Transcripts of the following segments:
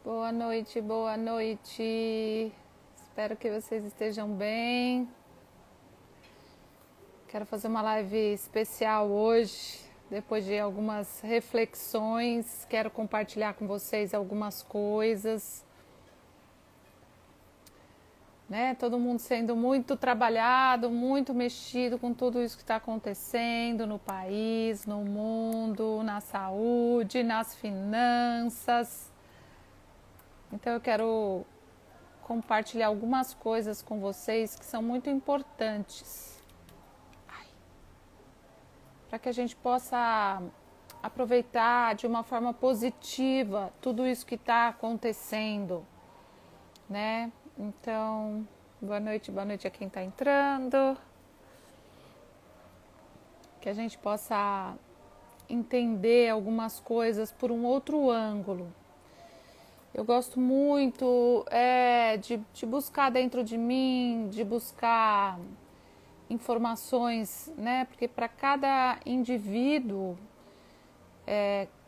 Boa noite, boa noite. Espero que vocês estejam bem. Quero fazer uma live especial hoje, depois de algumas reflexões. Quero compartilhar com vocês algumas coisas, né? Todo mundo sendo muito trabalhado, muito mexido com tudo isso que está acontecendo no país, no mundo, na saúde, nas finanças. Então eu quero compartilhar algumas coisas com vocês que são muito importantes para que a gente possa aproveitar de uma forma positiva tudo isso que está acontecendo, né? Então, boa noite a quem está entrando, que a gente possa entender algumas coisas por um outro ângulo. Eu gosto muito de buscar dentro de mim, de buscar informações, né? Porque para cada indivíduo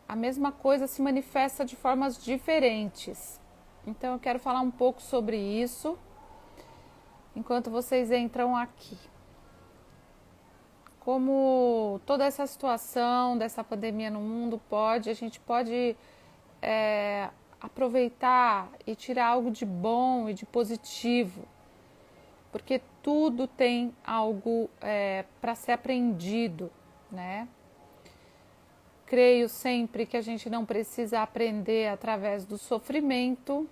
a mesma coisa se manifesta de formas diferentes. Então eu quero falar um pouco sobre isso enquanto vocês entram aqui. Como toda essa situação dessa pandemia no mundo a gente pode aproveitar e tirar algo de bom e de positivo, porque tudo tem algo para ser aprendido, né? Creio sempre que a gente não precisa aprender através do sofrimento,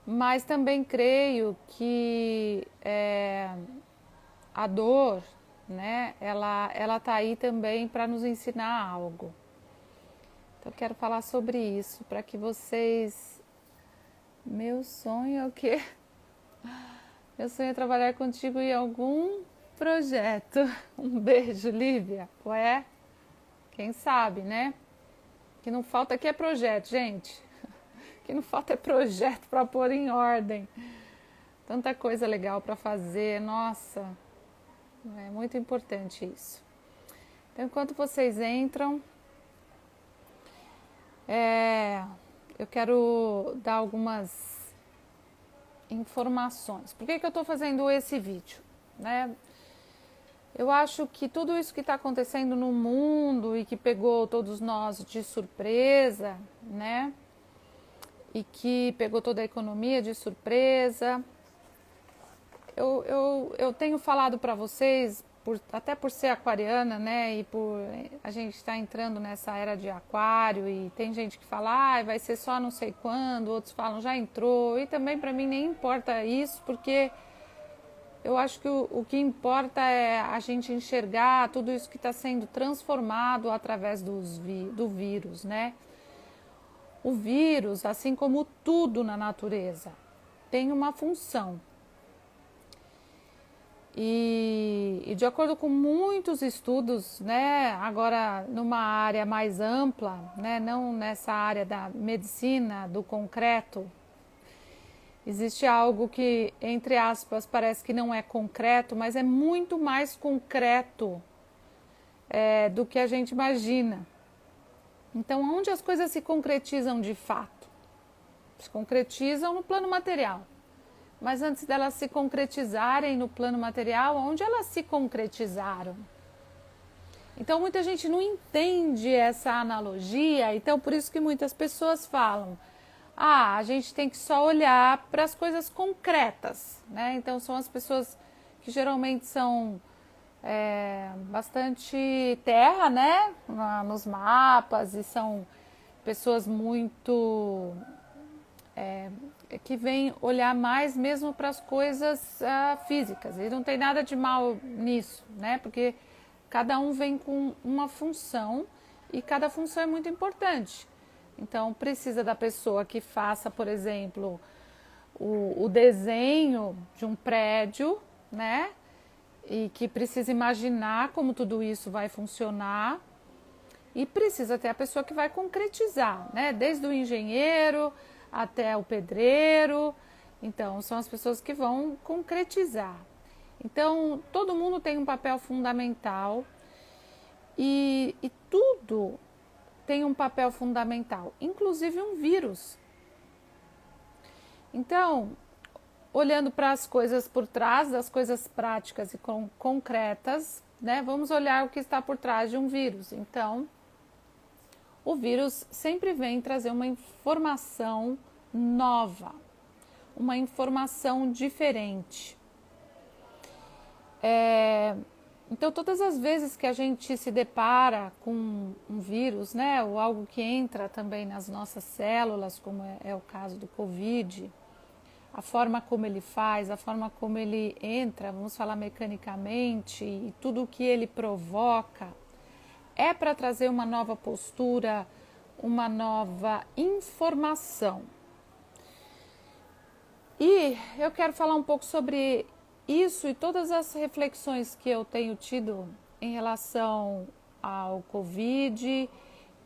mas também creio que a dor, né, ela tá aí também para nos ensinar algo. Então eu quero falar sobre isso para que vocês. Meu sonho é o quê? Meu sonho é trabalhar contigo em algum projeto. Um beijo, Lívia. Ué? Quem sabe, né? O que não falta aqui é projeto, gente. O que não falta é projeto para pôr em ordem. Tanta coisa legal para fazer. Nossa, é muito importante isso. Então, enquanto vocês entram, eu quero dar algumas informações. Por que eu estou fazendo esse vídeo, né? Eu acho que tudo isso que está acontecendo no mundo e que pegou todos nós de surpresa, né? E que pegou toda a economia de surpresa. Eu tenho falado para vocês, até por ser aquariana, né? E por a gente estar entrando nessa era de aquário e tem gente que fala, vai ser só não sei quando, outros falam já entrou. E também para mim nem importa isso, porque eu acho que o que importa é a gente enxergar tudo isso que está sendo transformado através do vírus, né? O vírus, assim como tudo na natureza, tem uma função. E de acordo com muitos estudos, né, agora numa área mais ampla, né, não nessa área da medicina, do concreto, existe algo que, entre aspas, parece que não é concreto, mas é muito mais concreto do que a gente imagina. Então, onde as coisas se concretizam de fato? Se concretizam no plano material. Mas antes delas se concretizarem no plano material, onde elas se concretizaram? Então, muita gente não entende essa analogia, então por isso que muitas pessoas falam: a gente tem que só olhar para as coisas concretas, né? Então são as pessoas que geralmente são bastante terra, né? Nos mapas, e são pessoas muito que vêm olhar mais mesmo para as coisas físicas. E não tem nada de mal nisso, né? Porque cada um vem com uma função e cada função é muito importante. Então, precisa da pessoa que faça, por exemplo, o desenho de um prédio, né? E que precisa imaginar como tudo isso vai funcionar. E precisa ter a pessoa que vai concretizar, né? Desde o engenheiro até o pedreiro. Então, são as pessoas que vão concretizar. Então, todo mundo tem um papel fundamental e tudo tem um papel fundamental, inclusive um vírus. Então, olhando para as coisas por trás, das coisas práticas e concretas, né, vamos olhar o que está por trás de um vírus. Então, o vírus sempre vem trazer uma informação nova, uma informação diferente. Então, todas as vezes que a gente se depara com um vírus, né, ou algo que entra também nas nossas células, como é o caso do Covid, a forma como ele faz, a forma como ele entra, vamos falar mecanicamente, e tudo o que ele provoca, é para trazer uma nova postura, uma nova informação. E eu quero falar um pouco sobre isso e todas as reflexões que eu tenho tido em relação ao Covid,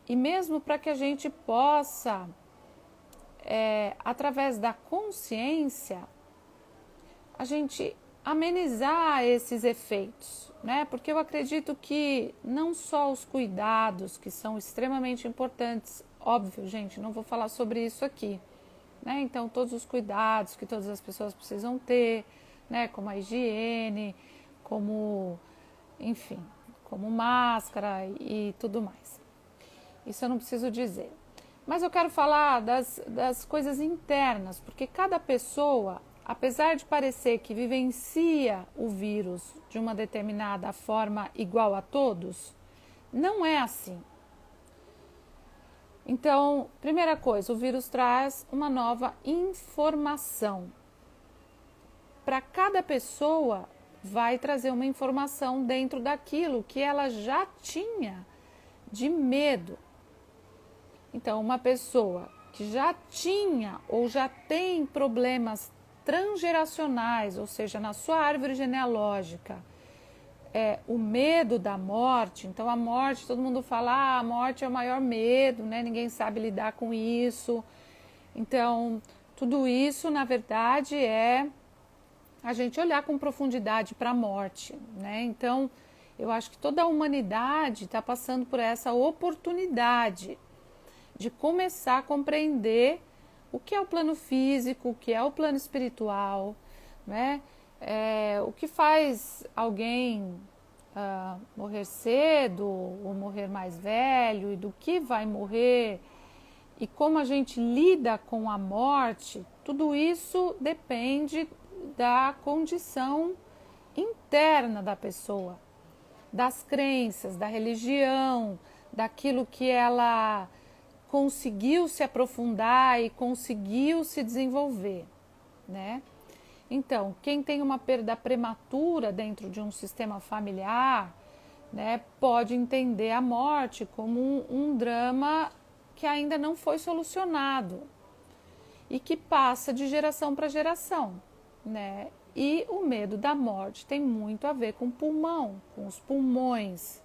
e mesmo para que a gente possa, através da consciência, a gente amenizar esses efeitos, né? Porque eu acredito que não só os cuidados, que são extremamente importantes, óbvio, gente, não vou falar sobre isso aqui, né? Então, todos os cuidados que todas as pessoas precisam ter, né? Como a higiene, como, enfim, como máscara e tudo mais. Isso eu não preciso dizer. Mas eu quero falar das coisas internas, porque cada pessoa, apesar de parecer que vivencia o vírus de uma determinada forma igual a todos, não é assim. Então, primeira coisa, o vírus traz uma nova informação. Para cada pessoa, vai trazer uma informação dentro daquilo que ela já tinha de medo. Então, uma pessoa que já tinha ou já tem problemas transgeracionais, ou seja, na sua árvore genealógica, o medo da morte. Então, a morte, todo mundo fala, a morte é o maior medo, né? Ninguém sabe lidar com isso. Então, tudo isso, na verdade, é a gente olhar com profundidade para a morte, né? Então, eu acho que toda a humanidade está passando por essa oportunidade de começar a compreender o que é o plano físico, o que é o plano espiritual, né? O que faz alguém morrer cedo ou morrer mais velho, e do que vai morrer, e como a gente lida com a morte, tudo isso depende da condição interna da pessoa, das crenças, da religião, daquilo que ela conseguiu se aprofundar e conseguiu se desenvolver, né? Então, quem tem uma perda prematura dentro de um sistema familiar, né, pode entender a morte como um drama que ainda não foi solucionado e que passa de geração para geração, né? E o medo da morte tem muito a ver com o pulmão, com os pulmões,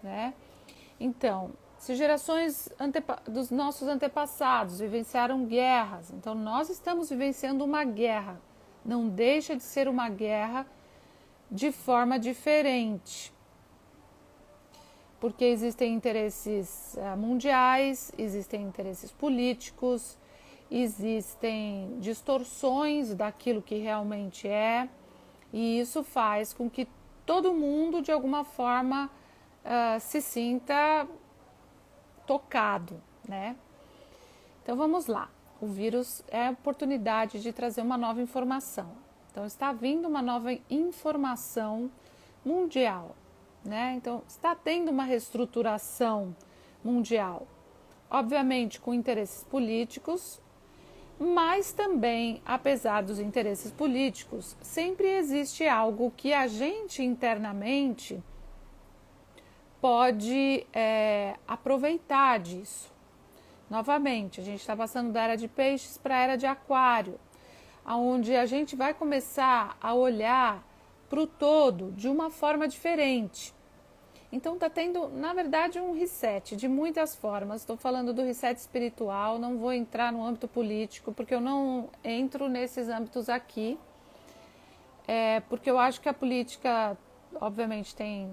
né? Então, se gerações dos nossos antepassados vivenciaram guerras, então nós estamos vivenciando uma guerra. Não deixa de ser uma guerra de forma diferente. Porque existem interesses mundiais, existem interesses políticos, existem distorções daquilo que realmente é, e isso faz com que todo mundo, de alguma forma, se sinta tocado, né? Então vamos lá. O vírus é a oportunidade de trazer uma nova informação. Então está vindo uma nova informação mundial, né? Então está tendo uma reestruturação mundial, obviamente com interesses políticos, mas também, apesar dos interesses políticos, sempre existe algo que a gente internamente pode aproveitar disso. Novamente, a gente está passando da era de peixes para a era de aquário, onde a gente vai começar a olhar para o todo de uma forma diferente. Então está tendo, na verdade, um reset de muitas formas. Estou falando do reset espiritual, não vou entrar no âmbito político, porque eu não entro nesses âmbitos aqui, porque eu acho que a política, obviamente, tem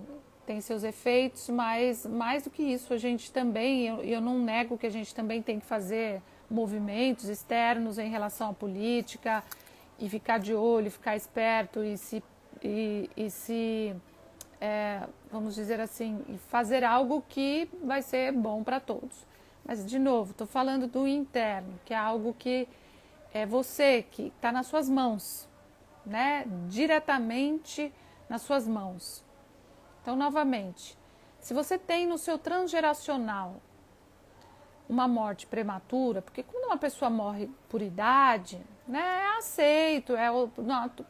tem seus efeitos, mas mais do que isso, a gente também, eu não nego que a gente também tem que fazer movimentos externos em relação à política e ficar de olho, ficar esperto vamos dizer assim, fazer algo que vai ser bom para todos. Mas, de novo, estou falando do interno, que é algo que é você, que está nas suas mãos, né? Diretamente nas suas mãos. Então, novamente, se você tem no seu transgeracional uma morte prematura, porque quando uma pessoa morre por idade, né, é aceito, é o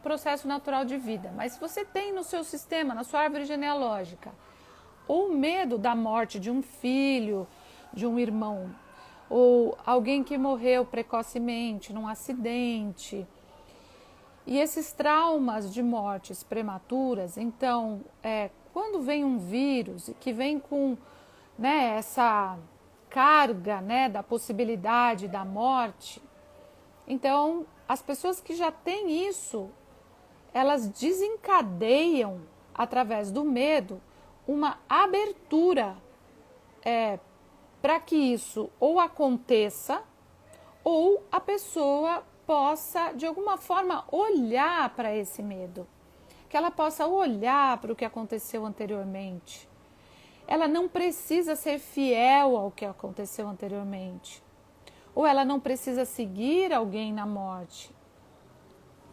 processo natural de vida. Mas se você tem no seu sistema, na sua árvore genealógica, ou medo da morte de um filho, de um irmão, ou alguém que morreu precocemente num acidente, e esses traumas de mortes prematuras, então, quando vem um vírus que vem com, né, essa carga, né, da possibilidade da morte, então as pessoas que já têm isso, elas desencadeiam através do medo uma abertura para que isso ou aconteça ou a pessoa possa de alguma forma olhar para esse medo, que ela possa olhar para o que aconteceu anteriormente. Ela não precisa ser fiel ao que aconteceu anteriormente. Ou ela não precisa seguir alguém na morte,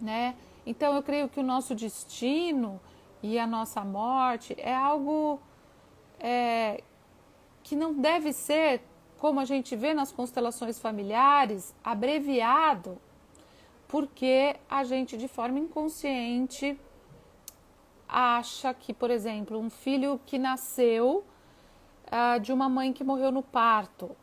né? Então eu creio que o nosso destino e a nossa morte é algo que não deve ser, como a gente vê nas constelações familiares, abreviado, porque a gente de forma inconsciente acha que, por exemplo, um filho que nasceu de uma mãe que morreu no parto.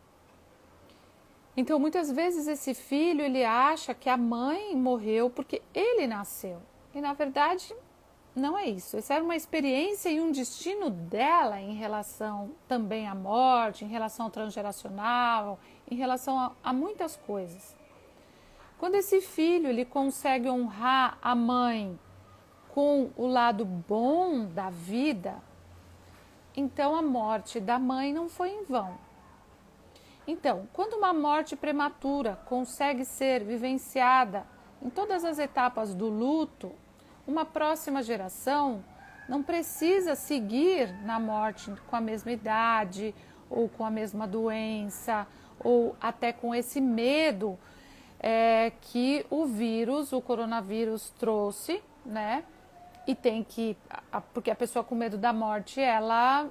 Então, muitas vezes esse filho, ele acha que a mãe morreu porque ele nasceu. E, na verdade, não é isso. Essa era uma experiência e um destino dela em relação também à morte, em relação ao transgeracional, em relação a muitas coisas. Quando esse filho, ele consegue honrar a mãe com o lado bom da vida, então a morte da mãe não foi em vão. Então, quando uma morte prematura consegue ser vivenciada em todas as etapas do luto, uma próxima geração não precisa seguir na morte com a mesma idade, ou com a mesma doença, ou até com esse medo que o coronavírus trouxe, né? E tem que, porque a pessoa com medo da morte, ela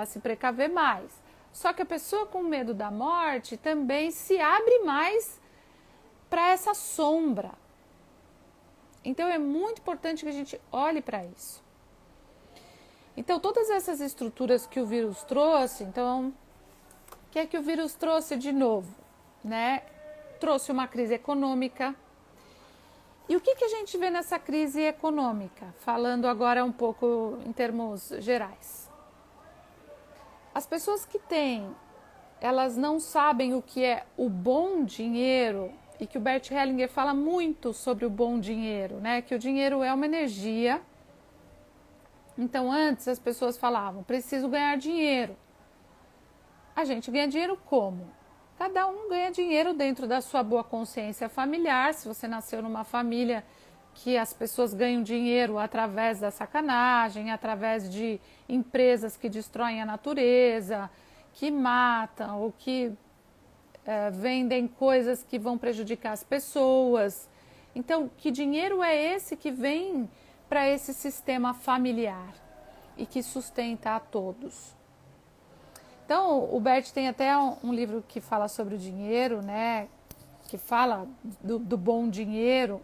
se precaver mais. Só que a pessoa com medo da morte também se abre mais para essa sombra. Então é muito importante que a gente olhe para isso. Então todas essas estruturas que o vírus trouxe, então o que é que o vírus trouxe de novo, né? Trouxe uma crise econômica. E o que a gente vê nessa crise econômica? Falando agora um pouco em termos gerais. As pessoas que têm, elas não sabem o que é o bom dinheiro, e que o Bert Hellinger fala muito sobre o bom dinheiro, né? Que o dinheiro é uma energia. Então, antes as pessoas falavam, preciso ganhar dinheiro. A gente ganha dinheiro como? Cada um ganha dinheiro dentro da sua boa consciência familiar. Se você nasceu numa família que as pessoas ganham dinheiro através da sacanagem, através de empresas que destroem a natureza, que matam ou que vendem coisas que vão prejudicar as pessoas. Então, que dinheiro é esse que vem para esse sistema familiar e que sustenta a todos? Então, o Bert tem até um livro que fala sobre o dinheiro, né? Que fala do bom dinheiro,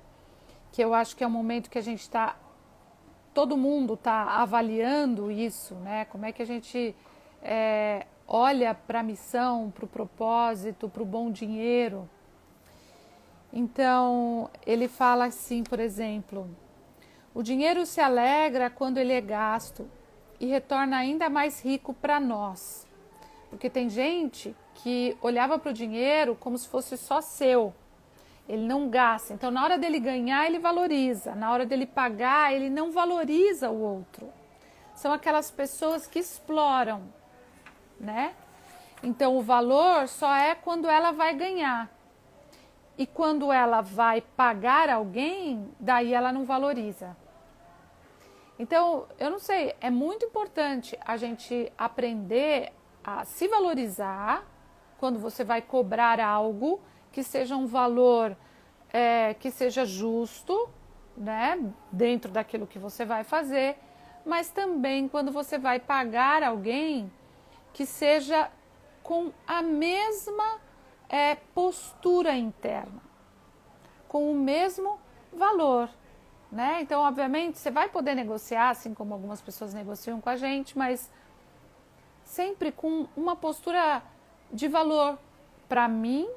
que eu acho que é um momento que a gente está, todo mundo está avaliando isso, né? Como é que a gente olha para a missão, para o propósito, para o bom dinheiro. Então, ele fala assim, por exemplo, o dinheiro se alegra quando ele é gasto e retorna ainda mais rico para nós. Porque tem gente que olhava para o dinheiro como se fosse só seu. Ele não gasta. Então, na hora dele ganhar, ele valoriza. Na hora dele pagar, ele não valoriza o outro. são aquelas pessoas que exploram, né? Então o valor só é quando ela vai ganhar. E quando ela vai pagar alguém, daí ela não valoriza. Então, eu não sei, é muito importante a gente aprender a se valorizar quando você vai cobrar algo que seja um valor que seja justo, né, dentro daquilo que você vai fazer, mas também quando você vai pagar alguém que seja com a mesma postura interna, com o mesmo valor, né? Então, obviamente, você vai poder negociar, assim como algumas pessoas negociam com a gente, mas sempre com uma postura de valor para mim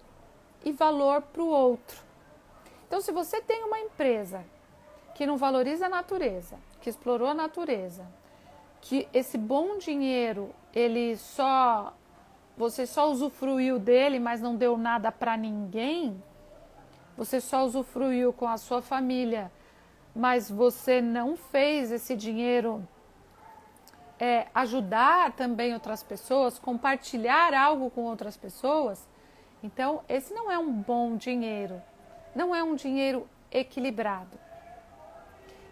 e valor para o outro. Então, se você tem uma empresa que não valoriza a natureza, que explorou a natureza, que esse bom dinheiro, você só usufruiu dele, mas não deu nada para ninguém, você só usufruiu com a sua família, mas você não fez esse dinheiro ajudar também outras pessoas, compartilhar algo com outras pessoas, então esse não é um bom dinheiro, não é um dinheiro equilibrado.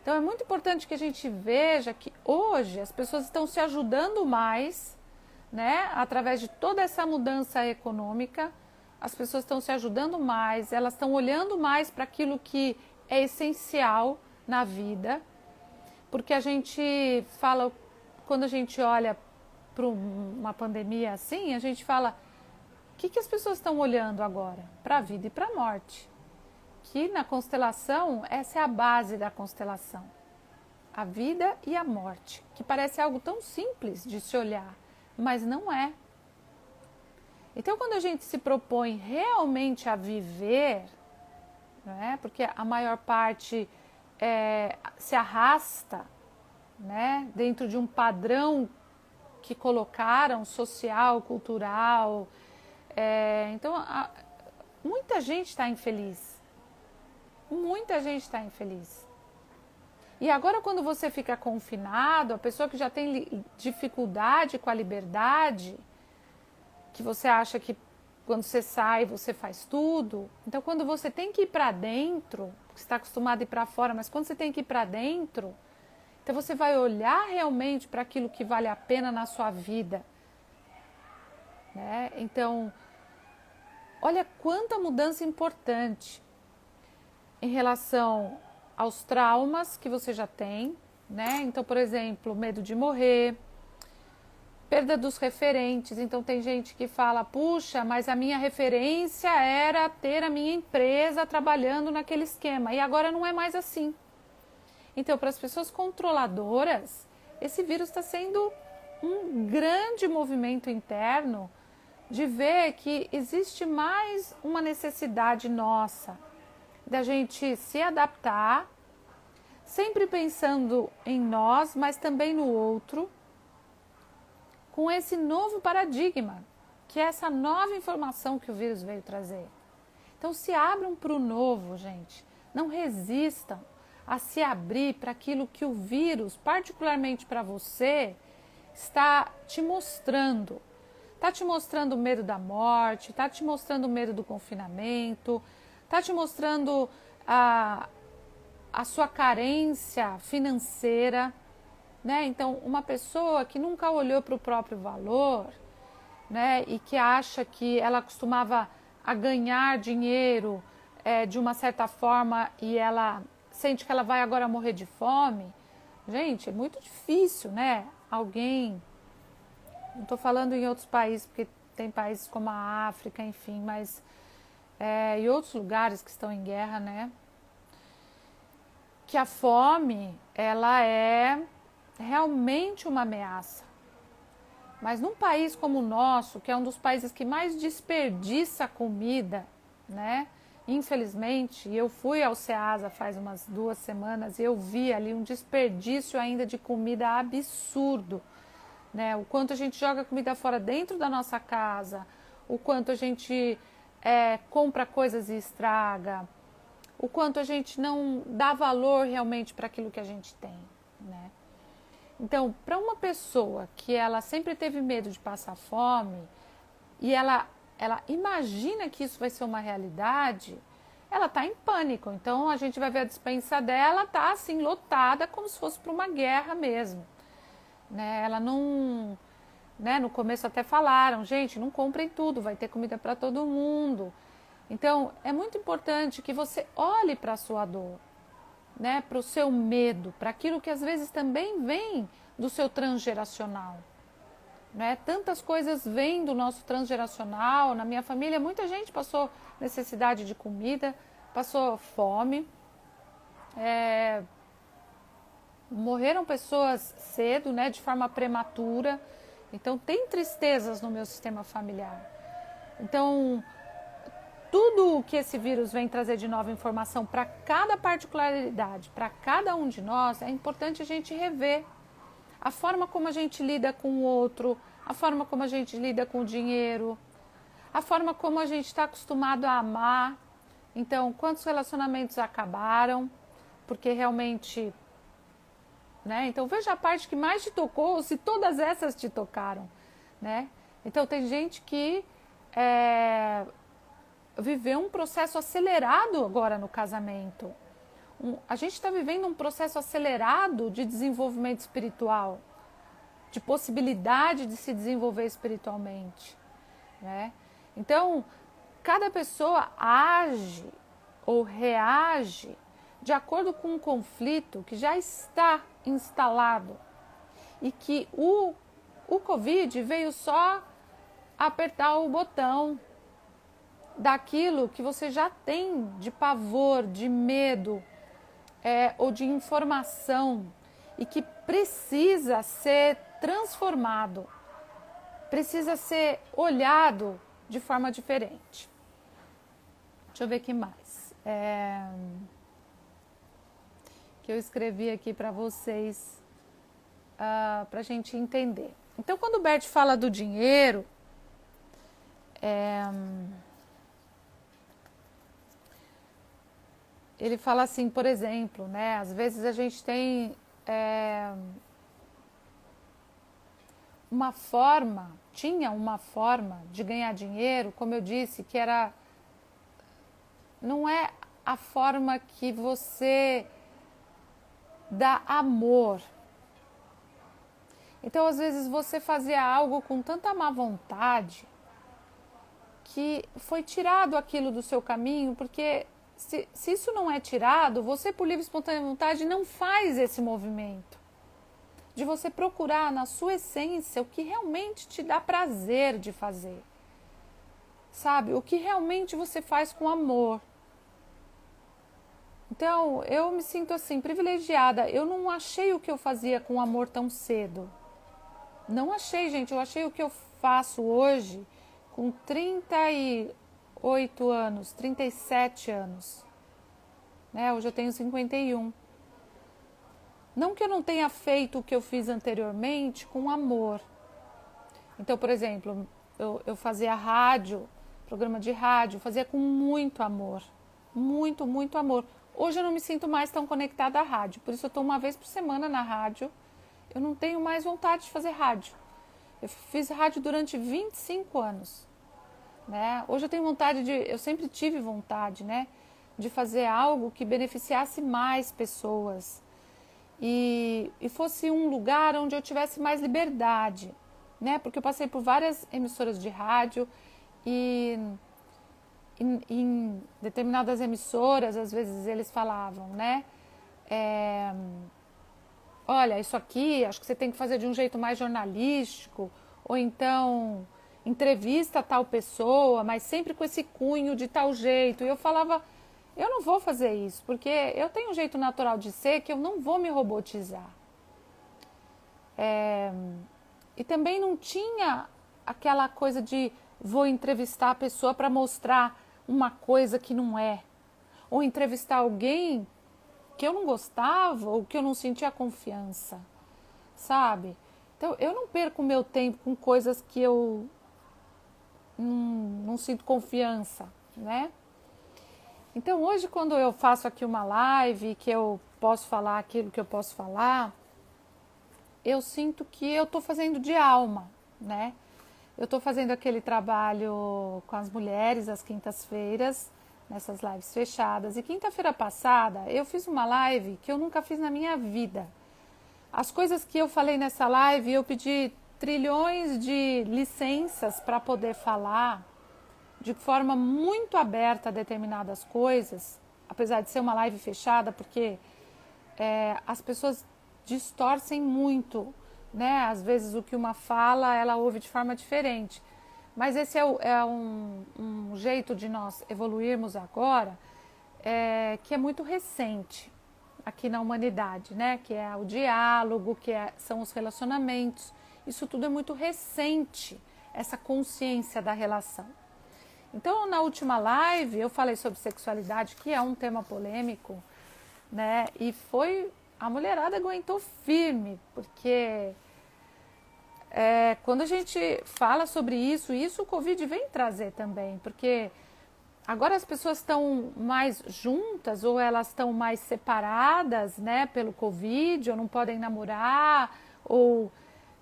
Então é muito importante que a gente veja que hoje as pessoas estão se ajudando mais, né? Através de toda essa mudança econômica, as pessoas estão se ajudando mais, elas estão olhando mais para aquilo que é essencial na vida, porque a gente fala, quando a gente olha para uma pandemia assim, a gente fala, o que as pessoas estão olhando agora? Para a vida e para a morte. Que na constelação, essa é a base da constelação. A vida e a morte, que parece algo tão simples de se olhar, mas não é. Então, quando a gente se propõe realmente a viver, né, porque a maior parte se arrasta, né, dentro de um padrão que colocaram, social, cultural, então muita gente está infeliz. Muita gente está infeliz. E agora quando você fica confinado, a pessoa que já tem dificuldade com a liberdade, que você acha que quando você sai você faz tudo, então quando você tem que ir para dentro, você está acostumado a ir para fora, mas quando você tem que ir para dentro, então você vai olhar realmente para aquilo que vale a pena na sua vida, né? Então, olha quanta mudança importante em relação aos traumas que você já tem, né? Então, por exemplo, medo de morrer, perda dos referentes. Então, tem gente que fala, puxa, mas a minha referência era ter a minha empresa trabalhando naquele esquema, e agora não é mais assim. Então, para as pessoas controladoras, esse vírus está sendo um grande movimento interno de ver que existe mais uma necessidade nossa da gente se adaptar, sempre pensando em nós, mas também no outro, com esse novo paradigma, que é essa nova informação que o vírus veio trazer. Então se abram para o novo, gente. Não resistam a se abrir para aquilo que o vírus, particularmente para você, está te mostrando. Está te mostrando o medo da morte, está te mostrando o medo do confinamento, está te mostrando a sua carência financeira, né? Então, uma pessoa que nunca olhou para o próprio valor, né? E que acha que ela costumava a ganhar dinheiro de uma certa forma e ela sente que ela vai agora morrer de fome. Gente, é muito difícil, né? Alguém, não estou falando em outros países, porque tem países como a África, enfim, mas e outros lugares que estão em guerra, né? Que a fome, ela é realmente uma ameaça. Mas num país como o nosso, que é um dos países que mais desperdiça comida, né? Infelizmente, eu fui ao Ceasa faz umas 2 semanas e eu vi ali um desperdício ainda de comida absurdo, né? O quanto a gente joga comida fora dentro da nossa casa, o quanto a gente compra coisas e estraga, o quanto a gente não dá valor realmente para aquilo que a gente tem, né? Então, para uma pessoa que ela sempre teve medo de passar fome e ela imagina que isso vai ser uma realidade, ela está em pânico. Então, a gente vai ver a despensa dela, tá assim, lotada, como se fosse para uma guerra mesmo. Né? Ela não... Né? No começo até falaram, gente, não comprem tudo, vai ter comida para todo mundo. Então, é muito importante que você olhe para a sua dor, né? Para o seu medo, para aquilo que às vezes também vem do seu transgeracional. Né? Tantas coisas vêm do nosso transgeracional. Na minha família, muita gente passou necessidade de comida, passou fome, morreram pessoas cedo, né? De forma prematura. Então, tem tristezas no meu sistema familiar. Então, tudo que esse vírus vem trazer de nova informação para cada particularidade, para cada um de nós, é importante a gente rever a forma como a gente lida com o outro, a forma como a gente lida com o dinheiro, a forma como a gente está acostumado a amar. Então, quantos relacionamentos acabaram, porque realmente... Né? Então, veja a parte que mais te tocou, se todas essas te tocaram. Né? Então, tem gente que viveu um processo acelerado agora no casamento. A gente está vivendo um processo acelerado de desenvolvimento espiritual, de possibilidade de se desenvolver espiritualmente. Né? Então, cada pessoa age ou reage de acordo com um conflito que já está instalado e que o Covid veio só apertar o botão daquilo que você já tem de pavor, de medo ou de informação e que precisa ser transformado, precisa ser olhado de forma diferente. Deixa eu ver o que mais. Que eu escrevi aqui para vocês, para a gente entender. Então, quando o Bert fala do dinheiro, ele fala assim, por exemplo, né? Às vezes a gente tem tinha uma forma de ganhar dinheiro, como eu disse, que não é a forma que você dá amor. Então, às vezes, você fazia algo com tanta má vontade que foi tirado aquilo do seu caminho, porque se isso não é tirado, você, por livre e espontânea vontade, não faz esse movimento de você procurar na sua essência o que realmente te dá prazer de fazer. Sabe? O que realmente você faz com amor. Então, eu me sinto assim, privilegiada. Eu não achei o que eu fazia com amor tão cedo. Não achei, gente. Eu achei o que eu faço hoje com 38 anos, 37 anos. Né? Hoje eu tenho 51. Não que eu não tenha feito o que eu fiz anteriormente com amor. Então, por exemplo, eu fazia rádio, programa de rádio, fazia com muito amor. Muito, muito amor. Hoje eu não me sinto mais tão conectada à rádio, por isso eu estou uma vez por semana na rádio. Eu não tenho mais vontade de fazer rádio. Eu fiz rádio durante 25 anos. Né? Hoje eu tenho vontade eu sempre tive vontade, né, de fazer algo que beneficiasse mais pessoas e fosse um lugar onde eu tivesse mais liberdade, né? Porque eu passei por várias emissoras de rádio e em determinadas emissoras, às vezes eles falavam, né? Olha, isso aqui, acho que você tem que fazer de um jeito mais jornalístico, ou então entrevista tal pessoa, mas sempre com esse cunho de tal jeito. E eu falava, eu não vou fazer isso, porque eu tenho um jeito natural de ser que eu não vou me robotizar. E também não tinha aquela coisa de vou entrevistar a pessoa para mostrar uma coisa que não é. Ou entrevistar alguém que eu não gostava ou que eu não sentia confiança, sabe? Então, eu não perco o meu tempo com coisas que eu não sinto confiança, né? Então, hoje, quando eu faço aqui uma live, que eu posso falar aquilo que eu posso falar, eu sinto que eu estou fazendo de alma, né? Eu estou fazendo aquele trabalho com as mulheres às quintas-feiras, nessas lives fechadas. E quinta-feira passada eu fiz uma live que eu nunca fiz na minha vida. As coisas que eu falei nessa live, eu pedi trilhões de licenças para poder falar de forma muito aberta a determinadas coisas, apesar de ser uma live fechada, porque as pessoas distorcem muito, né? Às vezes o que uma fala, ela ouve de forma diferente. Mas esse é um jeito de nós evoluirmos agora, que é muito recente aqui na humanidade, né? Que é o diálogo, são os relacionamentos. Isso tudo é muito recente, essa consciência da relação. Então, na última live, eu falei sobre sexualidade, que é um tema polêmico, né? E a mulherada aguentou firme, porque quando a gente fala sobre isso o Covid vem trazer também, porque agora as pessoas estão mais juntas ou elas estão mais separadas, né, pelo Covid, ou não podem namorar, ou,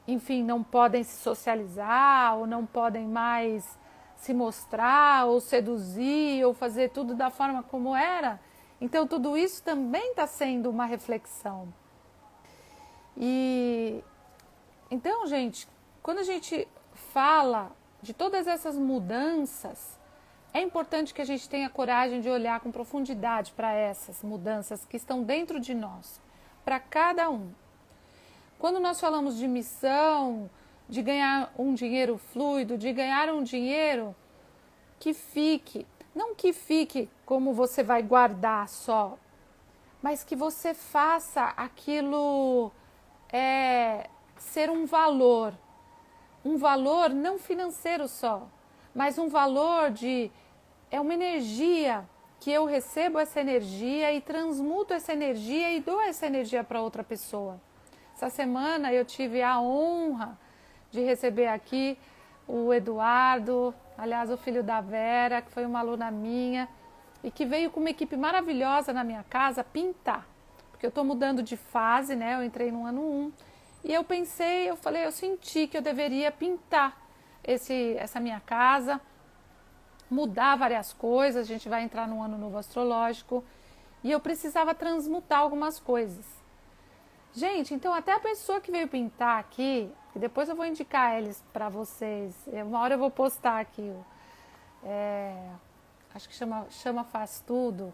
enfim, não podem se socializar, ou não podem mais se mostrar, ou seduzir, ou fazer tudo da forma como era. Então, tudo isso também está sendo uma reflexão. Então, gente, quando a gente fala de todas essas mudanças, é importante que a gente tenha coragem de olhar com profundidade para essas mudanças que estão dentro de nós, para cada um. Quando nós falamos de missão, de ganhar um dinheiro fluido, de ganhar um dinheiro que fique, não que fique como você vai guardar só, mas que você faça aquilo ser um valor não financeiro só, mas um valor é uma energia que eu recebo essa energia e transmuto essa energia e dou essa energia para outra pessoa. Essa semana eu tive a honra de receber aqui o Eduardo, aliás, o filho da Vera, que foi uma aluna minha e que veio com uma equipe maravilhosa na minha casa pintar. Porque eu estou mudando de fase, né? Eu entrei no ano 1 e eu senti que eu deveria pintar essa minha casa, mudar várias coisas, a gente vai entrar no ano novo astrológico e eu precisava transmutar algumas coisas. Gente, então até a pessoa que veio pintar aqui, que depois eu vou indicar eles para vocês, uma hora eu vou postar aqui, acho que chama Faz Tudo.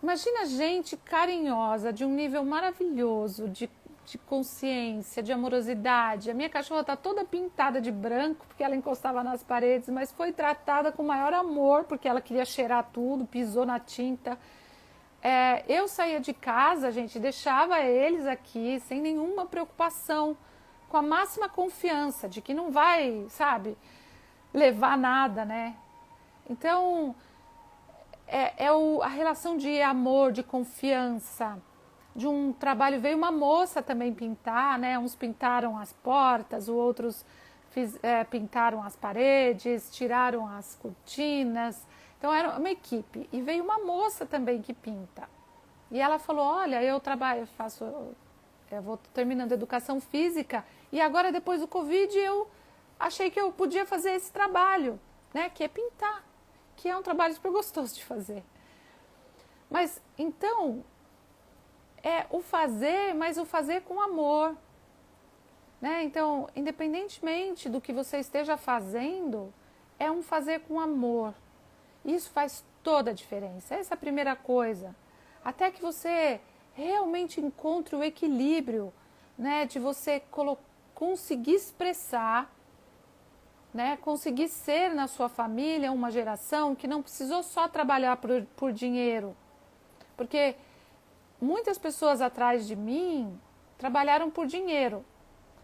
Imagina gente carinhosa, de um nível maravilhoso, de consciência, de amorosidade. A minha cachorra está toda pintada de branco, porque ela encostava nas paredes, mas foi tratada com maior amor, porque ela queria cheirar tudo, pisou na tinta. Eu saía de casa, gente, deixava eles aqui sem nenhuma preocupação, com a máxima confiança de que não vai, sabe, levar nada, né? Então, a relação de amor, de confiança, de um trabalho. Veio uma moça também pintar, né? Uns pintaram as portas, os outros pintaram as paredes, tiraram as cortinas. Então era uma equipe. E veio uma moça também que pinta. E ela falou: olha, eu vou terminando educação física e agora depois do Covid eu achei que eu podia fazer esse trabalho, né? Que é pintar, que é um trabalho super gostoso de fazer. Mas então o fazer, mas o fazer com amor, né? Então, independentemente do que você esteja fazendo, é um fazer com amor. Isso faz toda a diferença. Essa é a primeira coisa. Até que você realmente encontre o equilíbrio, né? De você conseguir expressar, né? Conseguir ser na sua família uma geração que não precisou só trabalhar por dinheiro. Porque muitas pessoas atrás de mim trabalharam por dinheiro.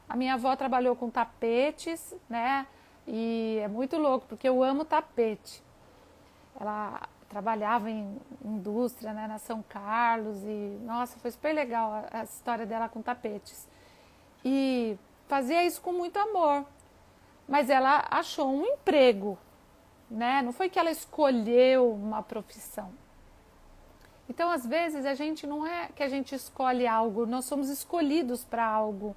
A minha avó trabalhou com tapetes, né? E é muito louco, porque eu amo tapete. Ela trabalhava em indústria, né, na São Carlos e, nossa, foi super legal a história dela com tapetes. E fazia isso com muito amor. Mas ela achou um emprego, né? Não foi que ela escolheu uma profissão. Então, às vezes, a gente não é que a gente escolhe algo, nós somos escolhidos para algo.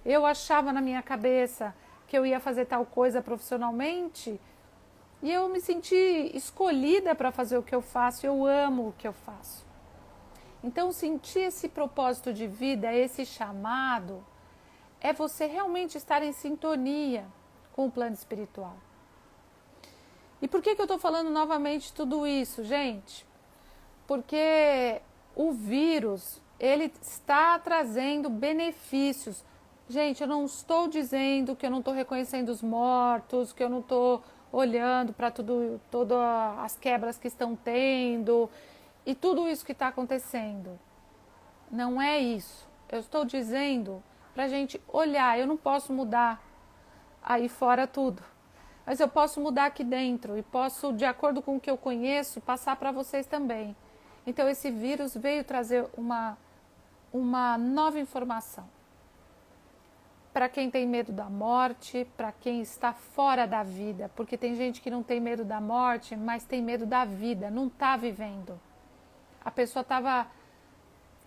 Eu achava na minha cabeça que eu ia fazer tal coisa profissionalmente e eu me senti escolhida para fazer o que eu faço, eu amo o que eu faço. Então, sentir esse propósito de vida, esse chamado, é você realmente estar em sintonia com o plano espiritual. E por que eu estou falando novamente tudo isso, gente? Porque o vírus, ele está trazendo benefícios. Gente, eu não estou dizendo que eu não estou reconhecendo os mortos, que eu não estou olhando para todas as quebras que estão tendo e tudo isso que está acontecendo. Não é isso. Eu estou dizendo para a gente olhar. Eu não posso mudar aí fora tudo, mas eu posso mudar aqui dentro e posso, de acordo com o que eu conheço, passar para vocês também. Então, esse vírus veio trazer uma nova informação. Para quem tem medo da morte, para quem está fora da vida, porque tem gente que não tem medo da morte, mas tem medo da vida, não está vivendo. A pessoa estava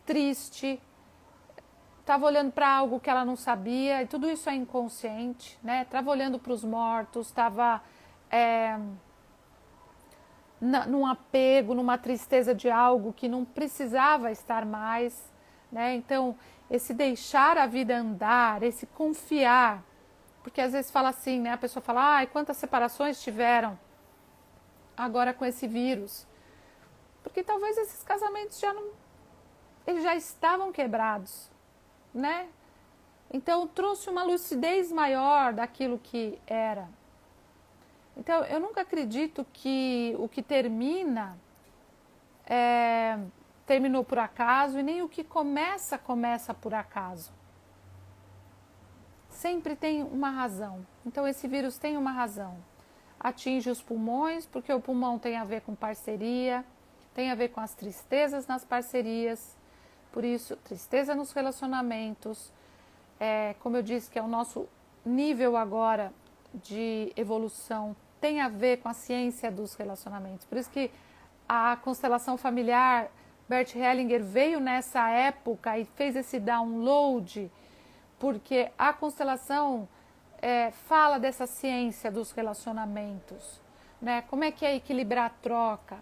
triste, estava olhando para algo que ela não sabia, e tudo isso é inconsciente, né? Estava olhando para os mortos, estava num apego, numa tristeza de algo que não precisava estar mais, né? Então, esse deixar a vida andar, esse confiar, porque às vezes fala assim, né? A pessoa fala, ai, quantas separações tiveram agora com esse vírus? Porque talvez esses casamentos eles já estavam quebrados, né? Então, trouxe uma lucidez maior daquilo que era. Então, eu nunca acredito que o que termina terminou por acaso e nem o que começa por acaso. Sempre tem uma razão. Então, esse vírus tem uma razão. Atinge os pulmões, porque o pulmão tem a ver com parceria, tem a ver com as tristezas nas parcerias, por isso, tristeza nos relacionamentos, como eu disse, que é o nosso nível agora de evolução, tem a ver com a ciência dos relacionamentos. Por isso que a constelação familiar, Bert Hellinger veio nessa época e fez esse download, porque a constelação fala dessa ciência dos relacionamentos, né? Como é que é equilibrar a troca?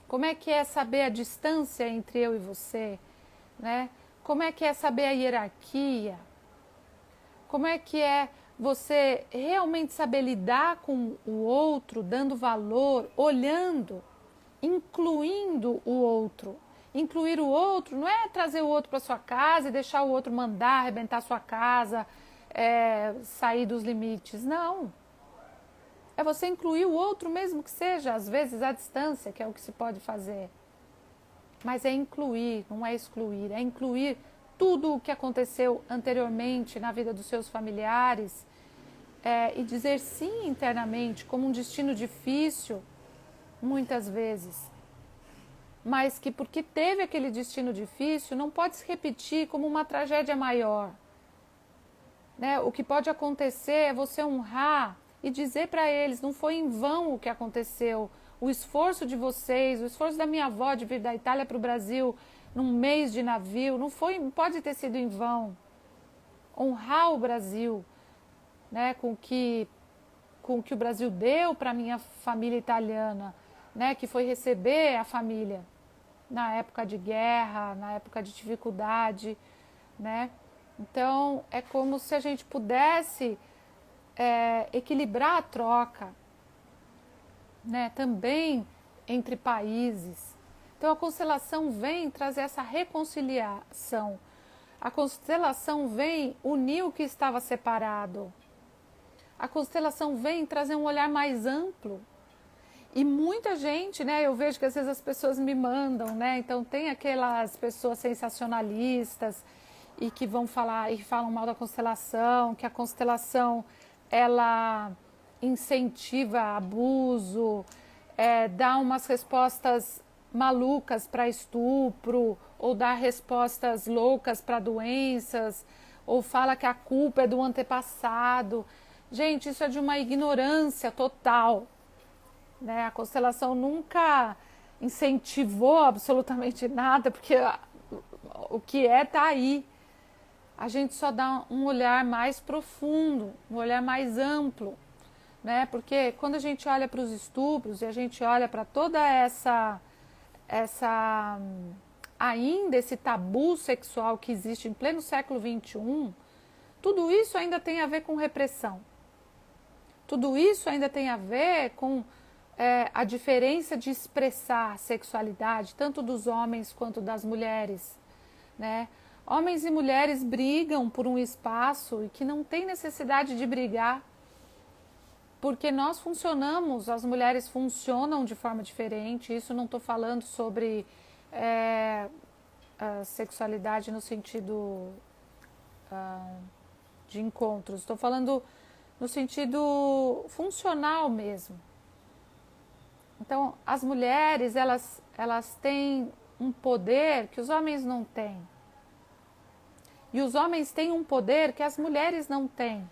Como é que é saber a distância entre eu e você? Né? Como é que é saber a hierarquia? Como é que é você realmente saber lidar com o outro, dando valor, olhando, incluindo o outro? Incluir o outro não é trazer o outro para sua casa e deixar o outro mandar, arrebentar sua casa, sair dos limites. Não. É você incluir o outro, mesmo que seja, às vezes, à distância, que é o que se pode fazer. Mas é incluir, não é excluir. É incluir tudo o que aconteceu anteriormente na vida dos seus familiares e dizer sim internamente, como um destino difícil, muitas vezes. Mas que porque teve aquele destino difícil, não pode se repetir como uma tragédia maior. Né? O que pode acontecer é você honrar e dizer para eles, não foi em vão o que aconteceu. O esforço de vocês, o esforço da minha avó de vir da Itália para o Brasil num mês de navio, não pode ter sido em vão. Honrar o Brasil, né, com o que o Brasil deu para a minha família italiana, né, que foi receber a família na época de guerra, na época de dificuldade, né? Então, é como se a gente pudesse equilibrar a troca, né, também entre países. Então a constelação vem trazer essa reconciliação. A constelação vem unir o que estava separado. A constelação vem trazer um olhar mais amplo. E muita gente, né, eu vejo que às vezes as pessoas me mandam, né, então tem aquelas pessoas sensacionalistas e que vão falar e falam mal da constelação, que a constelação ela incentiva abuso, dá umas respostas malucas para estupro, ou dá respostas loucas para doenças, ou fala que a culpa é do antepassado. Gente, isso é de uma ignorância total. Né? A constelação nunca incentivou absolutamente nada, porque o que está aí. A gente só dá um olhar mais profundo, um olhar mais amplo, né? Porque quando a gente olha para os estupros e a gente olha para toda essa ainda esse tabu sexual que existe em pleno século XXI, tudo isso ainda tem a ver com repressão. Tudo isso ainda tem a ver com a diferença de expressar a sexualidade, tanto dos homens quanto das mulheres, né? Homens e mulheres brigam por um espaço e que não tem necessidade de brigar, porque nós funcionamos, as mulheres funcionam de forma diferente. Isso não estou falando sobre a sexualidade no sentido de encontros, estou falando no sentido funcional mesmo. Então, as mulheres, elas têm um poder que os homens não têm. E os homens têm um poder que as mulheres não têm.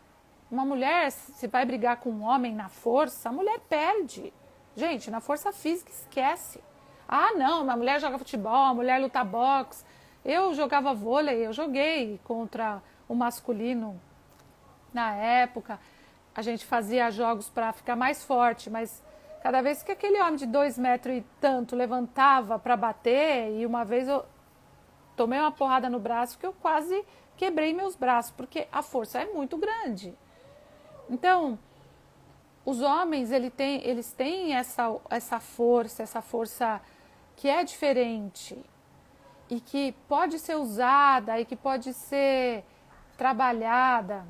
Uma mulher, se vai brigar com um homem na força, a mulher perde. Gente, na força física, esquece. Ah, não, uma mulher joga futebol, a mulher luta boxe. Eu jogava vôlei, eu joguei contra o masculino na época. A gente fazia jogos para ficar mais forte, mas cada vez que aquele homem de 2 metros e tanto levantava para bater, e uma vez eu tomei uma porrada no braço que eu quase quebrei meus braços, porque a força é muito grande. Então, os homens, eles têm essa força que é diferente e que pode ser usada e que pode ser trabalhada.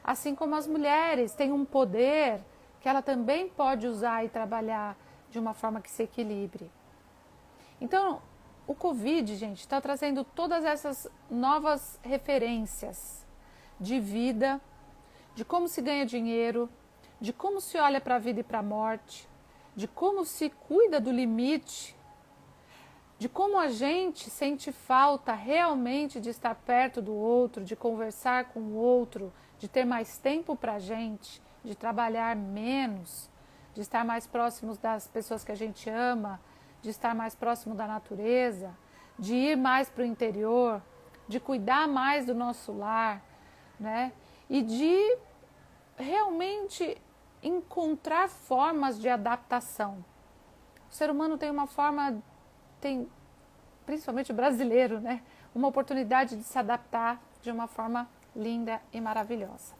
Assim como as mulheres têm um poder que ela também pode usar e trabalhar de uma forma que se equilibre. Então, o Covid, gente, está trazendo todas essas novas referências de vida, de como se ganha dinheiro, de como se olha para a vida e para a morte, de como se cuida do limite, de como a gente sente falta realmente de estar perto do outro, de conversar com o outro, de ter mais tempo para a gente, de trabalhar menos, de estar mais próximos das pessoas que a gente ama, de estar mais próximo da natureza, de ir mais para o interior, de cuidar mais do nosso lar, né? E de realmente encontrar formas de adaptação. O ser humano tem uma forma, principalmente o brasileiro, né? Uma oportunidade de se adaptar de uma forma linda e maravilhosa.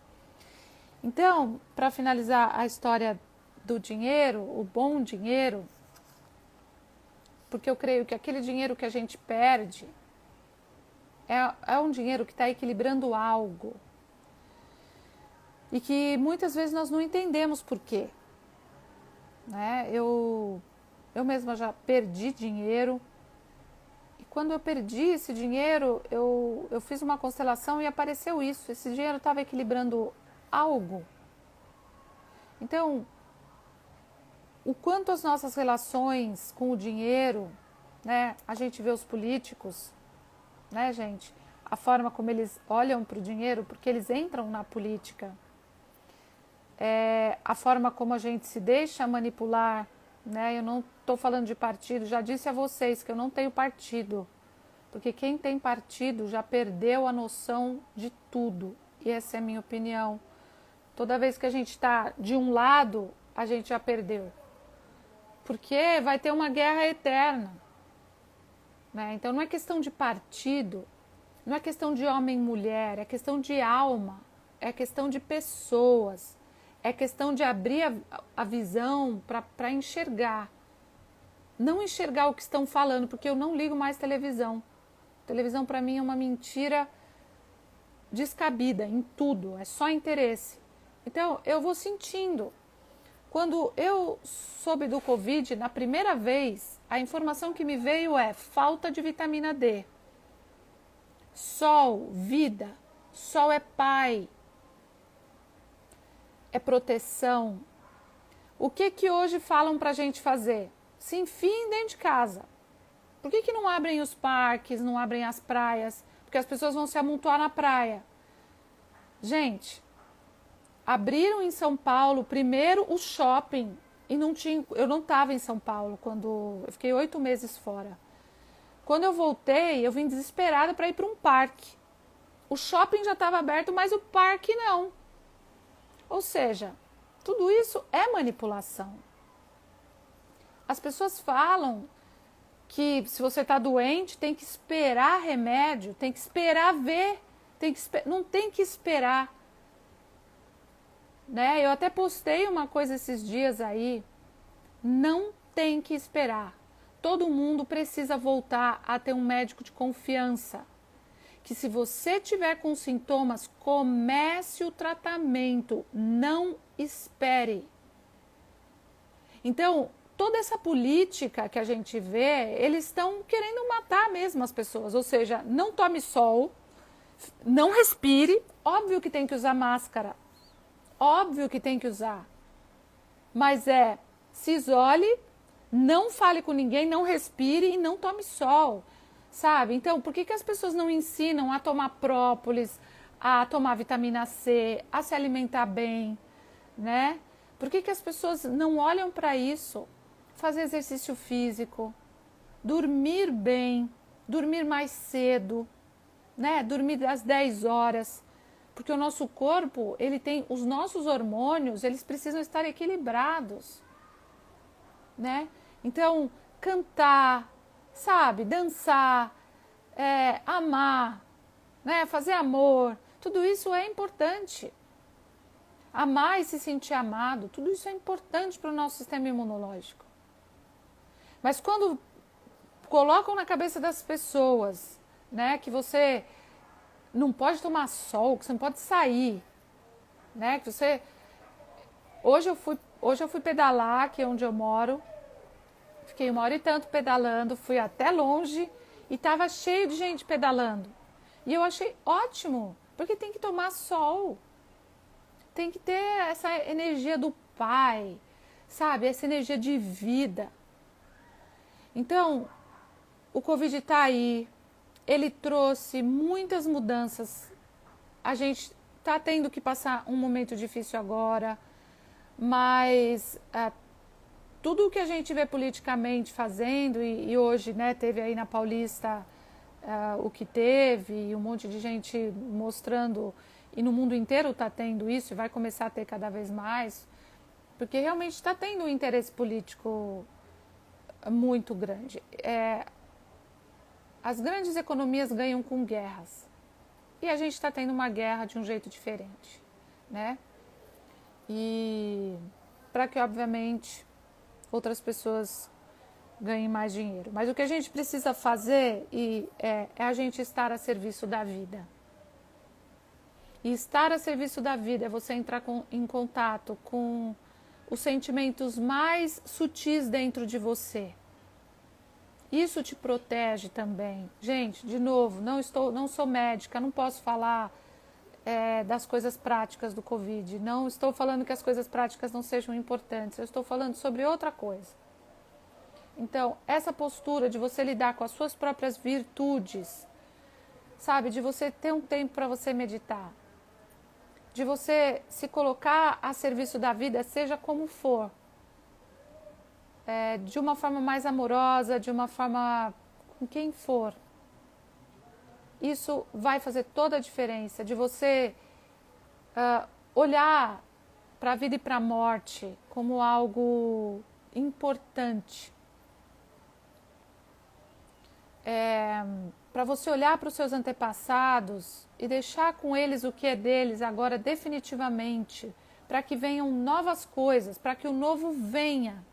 Então, para finalizar a história do dinheiro, o bom dinheiro, porque eu creio que aquele dinheiro que a gente perde é um dinheiro que está equilibrando algo e que muitas vezes nós não entendemos por quê. Né? Eu mesma já perdi dinheiro e quando eu perdi esse dinheiro, eu fiz uma constelação e apareceu isso. Esse dinheiro estava equilibrando algo. Então, o quanto as nossas relações com o dinheiro, né? A gente vê os políticos, né, gente? A forma como eles olham para o dinheiro, porque eles entram na política. A forma como a gente se deixa manipular, né? Eu não estou falando de partido, já disse a vocês que eu não tenho partido, porque quem tem partido já perdeu a noção de tudo, e essa é a minha opinião. Toda vez que a gente está de um lado, a gente já perdeu, porque vai ter uma guerra eterna, né? Então não é questão de partido, não é questão de homem e mulher, é questão de alma, é questão de pessoas. É questão de abrir a visão para enxergar. Não enxergar o que estão falando, porque eu não ligo mais televisão. Televisão para mim é uma mentira descabida em tudo, é só interesse. Então eu vou sentindo. Quando eu soube do Covid, na primeira vez, a informação que me veio é falta de vitamina D. Sol, vida. Sol é pai. É proteção. O que hoje falam para a gente fazer? Se enfiem dentro de casa. Por que não abrem os parques, não abrem as praias? Porque as pessoas vão se amontoar na praia. Gente, abriram em São Paulo primeiro o shopping E não tinha, eu não estava em São Paulo quando eu fiquei 8 meses fora. Quando eu voltei, eu vim desesperada para ir para um parque. O shopping já estava aberto, mas o parque não. Ou seja, tudo isso é manipulação. As pessoas falam que se você está doente, tem que esperar remédio, tem que esperar ver, não tem que esperar. Né? Eu até postei uma coisa esses dias aí, não tem que esperar. Todo mundo precisa voltar a ter um médico de confiança. Que se você tiver com sintomas, comece o tratamento, não espere. Então, toda essa política que a gente vê, eles estão querendo matar mesmo as pessoas. Ou seja, não tome sol, não respire, óbvio que tem que usar máscara, óbvio que tem que usar. Mas se isole, não fale com ninguém, não respire e não tome sol. Sabe? Então, por que as pessoas não ensinam a tomar própolis, a tomar vitamina C, a se alimentar bem, né? Por que as pessoas não olham para isso? Fazer exercício físico, dormir bem, dormir mais cedo, né? Dormir às 10 horas. Porque o nosso corpo, ele tem os nossos hormônios, eles precisam estar equilibrados, né? Então, cantar, sabe, dançar, amar, né, fazer amor, tudo isso é importante. Amar e se sentir amado, tudo isso é importante para o nosso sistema imunológico. Mas quando colocam na cabeça das pessoas, né, que você não pode tomar sol, que você não pode sair, né, que você... Hoje eu fui pedalar aqui onde eu moro, fiquei 1 hora e tanto pedalando, fui até longe e estava cheio de gente pedalando. E eu achei ótimo, porque tem que tomar sol. Tem que ter essa energia do Pai, sabe? Essa energia de vida. Então, o Covid está aí, ele trouxe muitas mudanças. A gente está tendo que passar um momento difícil agora, mas... tudo o que a gente vê politicamente fazendo, e hoje, né, teve aí na Paulista o que teve, e um monte de gente mostrando, e no mundo inteiro está tendo isso, e vai começar a ter cada vez mais, porque realmente está tendo um interesse político muito grande. As grandes economias ganham com guerras, e a gente está tendo uma guerra de um jeito diferente, né? E para que, obviamente, outras pessoas ganhem mais dinheiro. Mas o que a gente precisa fazer é a gente estar a serviço da vida. E estar a serviço da vida é você entrar em contato com os sentimentos mais sutis dentro de você. Isso te protege também. Gente, de novo, não sou médica, não posso falar das coisas práticas do Covid. Não estou falando que as coisas práticas não sejam importantes. Eu estou falando sobre outra coisa. Então, essa postura de você lidar com as suas próprias virtudes, sabe? De você ter um tempo para você meditar. De você se colocar a serviço da vida, seja como for. De uma forma mais amorosa, de uma forma com quem for. Isso vai fazer toda a diferença, de você olhar para a vida e para a morte como algo importante. Para você olhar para os seus antepassados e deixar com eles o que é deles agora definitivamente, para que venham novas coisas, para que o novo venha.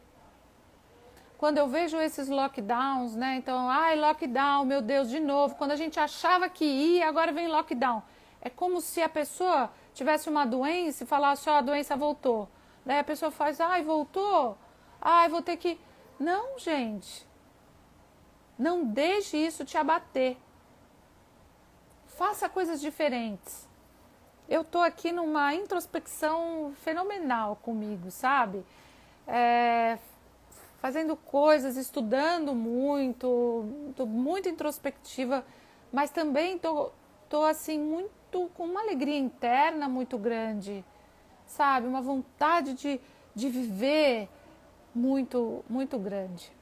Quando eu vejo esses lockdowns, né? Então, lockdown, meu Deus, de novo. Quando a gente achava que ia, agora vem lockdown. É como se a pessoa tivesse uma doença e falasse, a doença voltou. Daí a pessoa faz, voltou? Vou ter que... Não, gente. Não deixe isso te abater. Faça coisas diferentes. Eu estou aqui numa introspecção fenomenal comigo, sabe? Fazendo coisas, estudando muito, estou muito introspectiva, mas também estou assim, muito, com uma alegria interna muito grande, sabe? Uma vontade de viver, muito, muito grande.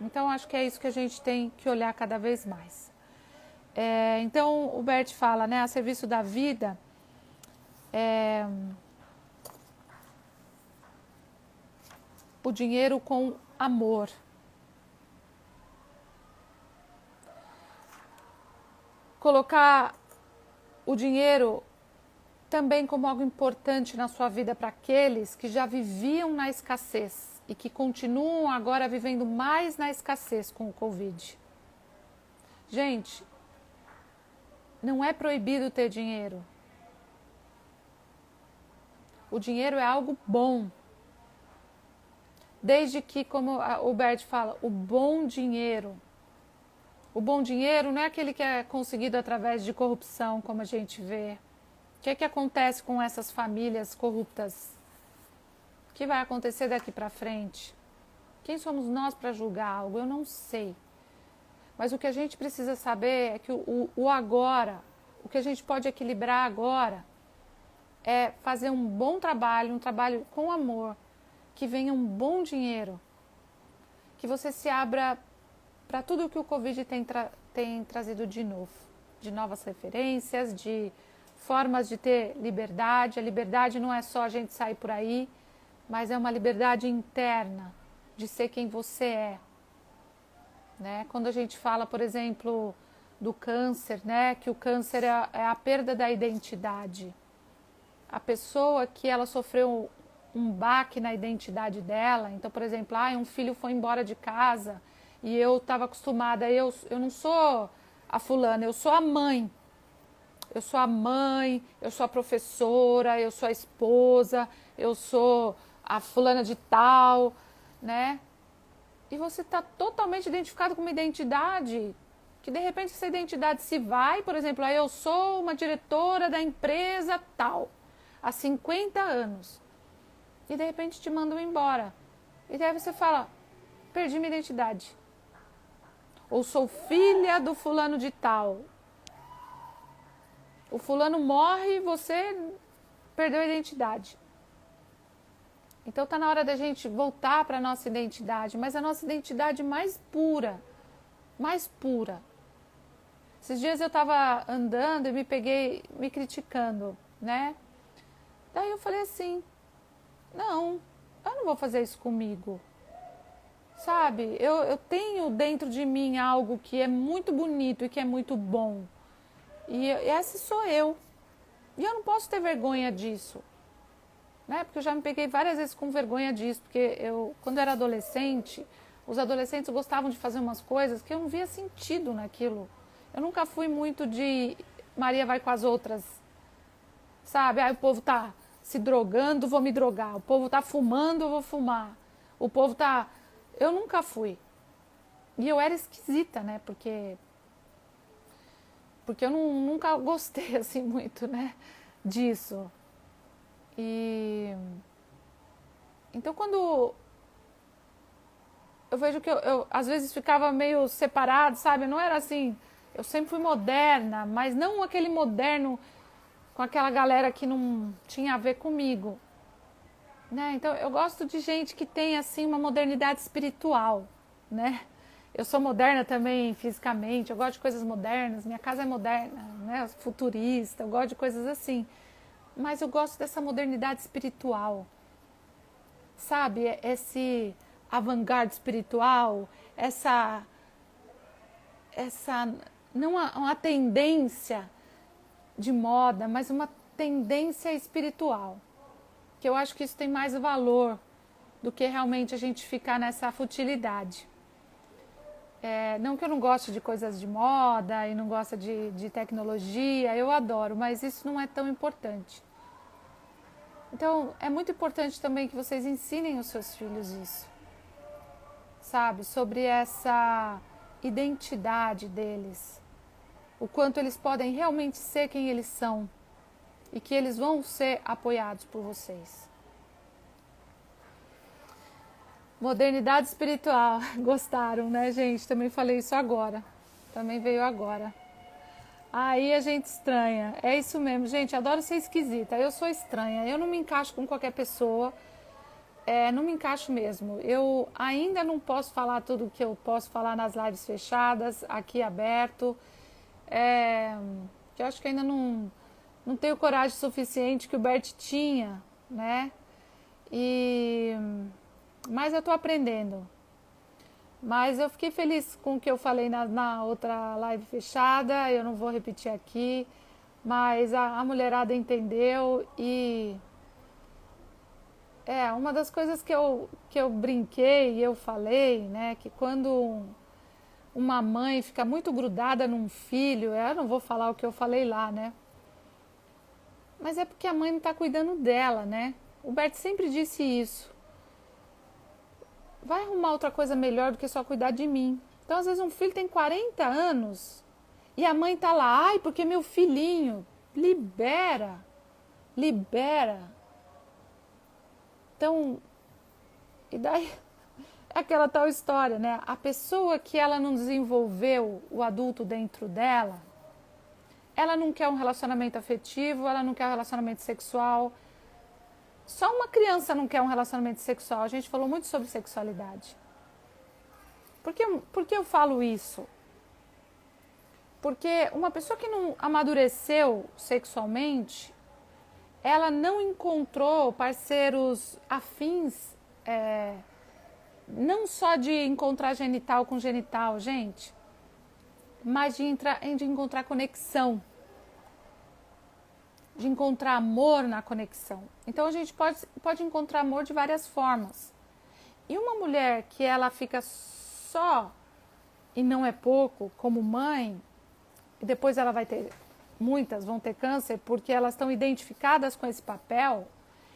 Então, acho que é isso que a gente tem que olhar cada vez mais. Então, o Bert fala, né, a serviço da vida, o dinheiro com amor. Colocar o dinheiro também como algo importante na sua vida para aqueles que já viviam na escassez e que continuam agora vivendo mais na escassez com o Covid. Gente, não é proibido ter dinheiro. O dinheiro é algo bom. Desde que, como o Bert fala, o bom dinheiro. O bom dinheiro não é aquele que é conseguido através de corrupção, como a gente vê. O que acontece com essas famílias corruptas? O que vai acontecer daqui para frente? Quem somos nós para julgar algo? Eu não sei. Mas o que a gente precisa saber é que o agora, o que a gente pode equilibrar agora, é fazer um bom trabalho, um trabalho com amor, que venha um bom dinheiro, que você se abra para tudo o que o Covid tem trazido de novo, de novas referências, de formas de ter liberdade. A liberdade não é só a gente sair por aí, mas é uma liberdade interna de ser quem você é. Né? Quando a gente fala, por exemplo, do câncer, né? Que o câncer é a perda da identidade. A pessoa que ela sofreu um baque na identidade dela, então, por exemplo, um filho foi embora de casa e eu estava acostumada, eu não sou a fulana, eu sou a mãe. Eu sou a mãe, eu sou a professora, eu sou a esposa, eu sou a fulana de tal, né? E você está totalmente identificado com uma identidade, que de repente essa identidade se vai, por exemplo, eu sou uma diretora da empresa tal, há 50 anos, e de repente te mandam embora. E daí você fala, perdi minha identidade. Ou sou filha do fulano de tal. O fulano morre e você perdeu a identidade. Então está na hora da gente voltar para a nossa identidade, mas a nossa identidade mais pura, mais pura. Esses dias eu estava andando e me peguei me criticando, né? Daí eu falei assim, não, eu não vou fazer isso comigo. Sabe, eu tenho dentro de mim algo que é muito bonito e que é muito bom. E essa sou eu. E eu não posso ter vergonha disso. Né? Porque eu já me peguei várias vezes com vergonha disso. Porque quando eu era adolescente, os adolescentes gostavam de fazer umas coisas que eu não via sentido naquilo. Eu nunca fui muito de Maria vai com as outras. Sabe? O povo tá se drogando, vou me drogar. O povo tá fumando, eu vou fumar. O povo tá... Eu nunca fui. E eu era esquisita, né? Porque eu nunca gostei assim muito, né, disso. E então quando eu vejo que eu às vezes ficava meio separado, sabe? Não era assim, eu sempre fui moderna, mas não aquele moderno com aquela galera que não tinha a ver comigo, né? Então eu gosto de gente que tem assim uma modernidade espiritual, né? Eu sou moderna também fisicamente, eu gosto de coisas modernas, minha casa é moderna, né, futurista, eu gosto de coisas assim. Mas eu gosto dessa modernidade espiritual, sabe? Esse avant-garde espiritual, essa não uma tendência de moda, mas uma tendência espiritual. Que eu acho que isso tem mais valor do que realmente a gente ficar nessa futilidade. Não que eu não goste de coisas de moda e não gosto de tecnologia, eu adoro, mas isso não é tão importante. Então, é muito importante também que vocês ensinem os seus filhos isso, sabe? Sobre essa identidade deles, o quanto eles podem realmente ser quem eles são e que eles vão ser apoiados por vocês. Modernidade espiritual, gostaram, né, gente? Também falei isso agora, também veio agora. Aí a gente estranha, é isso mesmo, gente, adoro ser esquisita, eu sou estranha, eu não me encaixo com qualquer pessoa, não me encaixo mesmo. Eu ainda não posso falar tudo o que eu posso falar nas lives fechadas, aqui aberto. Eu acho que ainda não tenho coragem suficiente que o Bert tinha, né? Mas eu estou aprendendo. Mas eu fiquei feliz com o que eu falei na outra live fechada, eu não vou repetir aqui, mas a mulherada entendeu e uma das coisas que eu brinquei e eu falei, né, que quando uma mãe fica muito grudada num filho, eu não vou falar o que eu falei lá, né, mas é porque a mãe não está cuidando dela, né, o Bert sempre disse isso. Vai arrumar outra coisa melhor do que só cuidar de mim. Então, às vezes, um filho tem 40 anos e a mãe tá lá, ai, porque meu filhinho, libera. Então, e daí, é aquela tal história, né? A pessoa que ela não desenvolveu o adulto dentro dela, ela não quer um relacionamento afetivo, ela não quer um relacionamento sexual. Só uma criança não quer um relacionamento sexual. A gente falou muito sobre sexualidade. Por que eu falo isso? Porque uma pessoa que não amadureceu sexualmente, ela não encontrou parceiros afins, não só de encontrar genital com genital, gente, mas de encontrar conexão. De encontrar amor na conexão. Então a gente pode encontrar amor de várias formas. E uma mulher que ela fica só, e não é pouco, como mãe, e depois ela vai ter, muitas vão ter câncer porque elas estão identificadas com esse papel,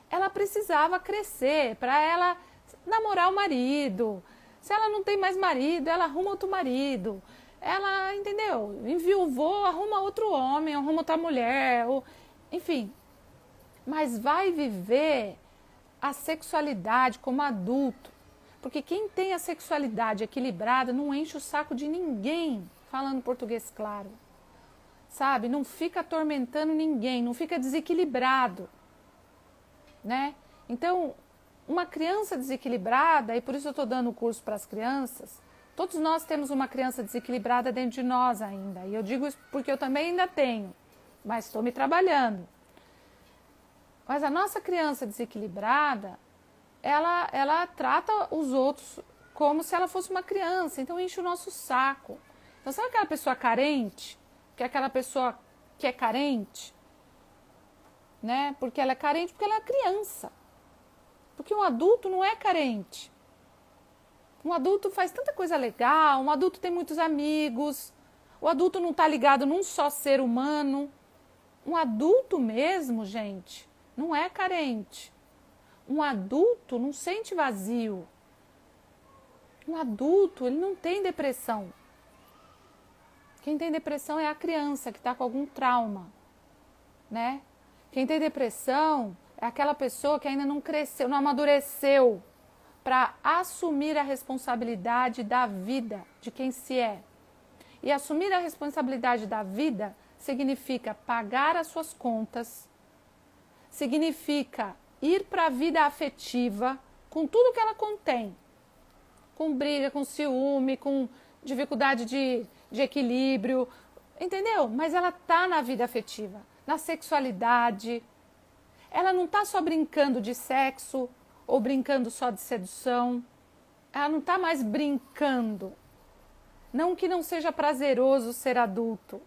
ela precisava crescer para ela namorar o marido. Se ela não tem mais marido, ela arruma outro marido. Ela, entendeu? Enviuvou, arruma outro homem, arruma outra mulher, enfim, mas vai viver a sexualidade como adulto. Porque quem tem a sexualidade equilibrada não enche o saco de ninguém, falando português claro. Sabe? Não fica atormentando ninguém, não fica desequilibrado. Né? Então, uma criança desequilibrada, e por isso eu estou dando o curso para as crianças, todos nós temos uma criança desequilibrada dentro de nós ainda. E eu digo isso porque eu também ainda tenho. Mas estou me trabalhando. Mas a nossa criança desequilibrada, ela trata os outros como se ela fosse uma criança, então enche o nosso saco. Então sabe aquela pessoa carente? Que é aquela pessoa que é carente? Né? Porque ela é carente porque ela é criança. Porque um adulto não é carente. Um adulto faz tanta coisa legal, um adulto tem muitos amigos, o adulto não está ligado num só ser humano. Um adulto mesmo, gente, não é carente. Um adulto não sente vazio. Um adulto, ele não tem depressão. Quem tem depressão é a criança que está com algum trauma, né? Quem tem depressão é aquela pessoa que ainda não cresceu, não amadureceu para assumir a responsabilidade da vida, de quem se é. E assumir a responsabilidade da vida significa pagar as suas contas, significa ir para a vida afetiva com tudo que ela contém, com briga, com ciúme, com dificuldade de equilíbrio, entendeu? Mas ela está na vida afetiva, na sexualidade. Ela não está só brincando de sexo ou brincando só de sedução. Ela não está mais brincando. Não que não seja prazeroso ser adulto,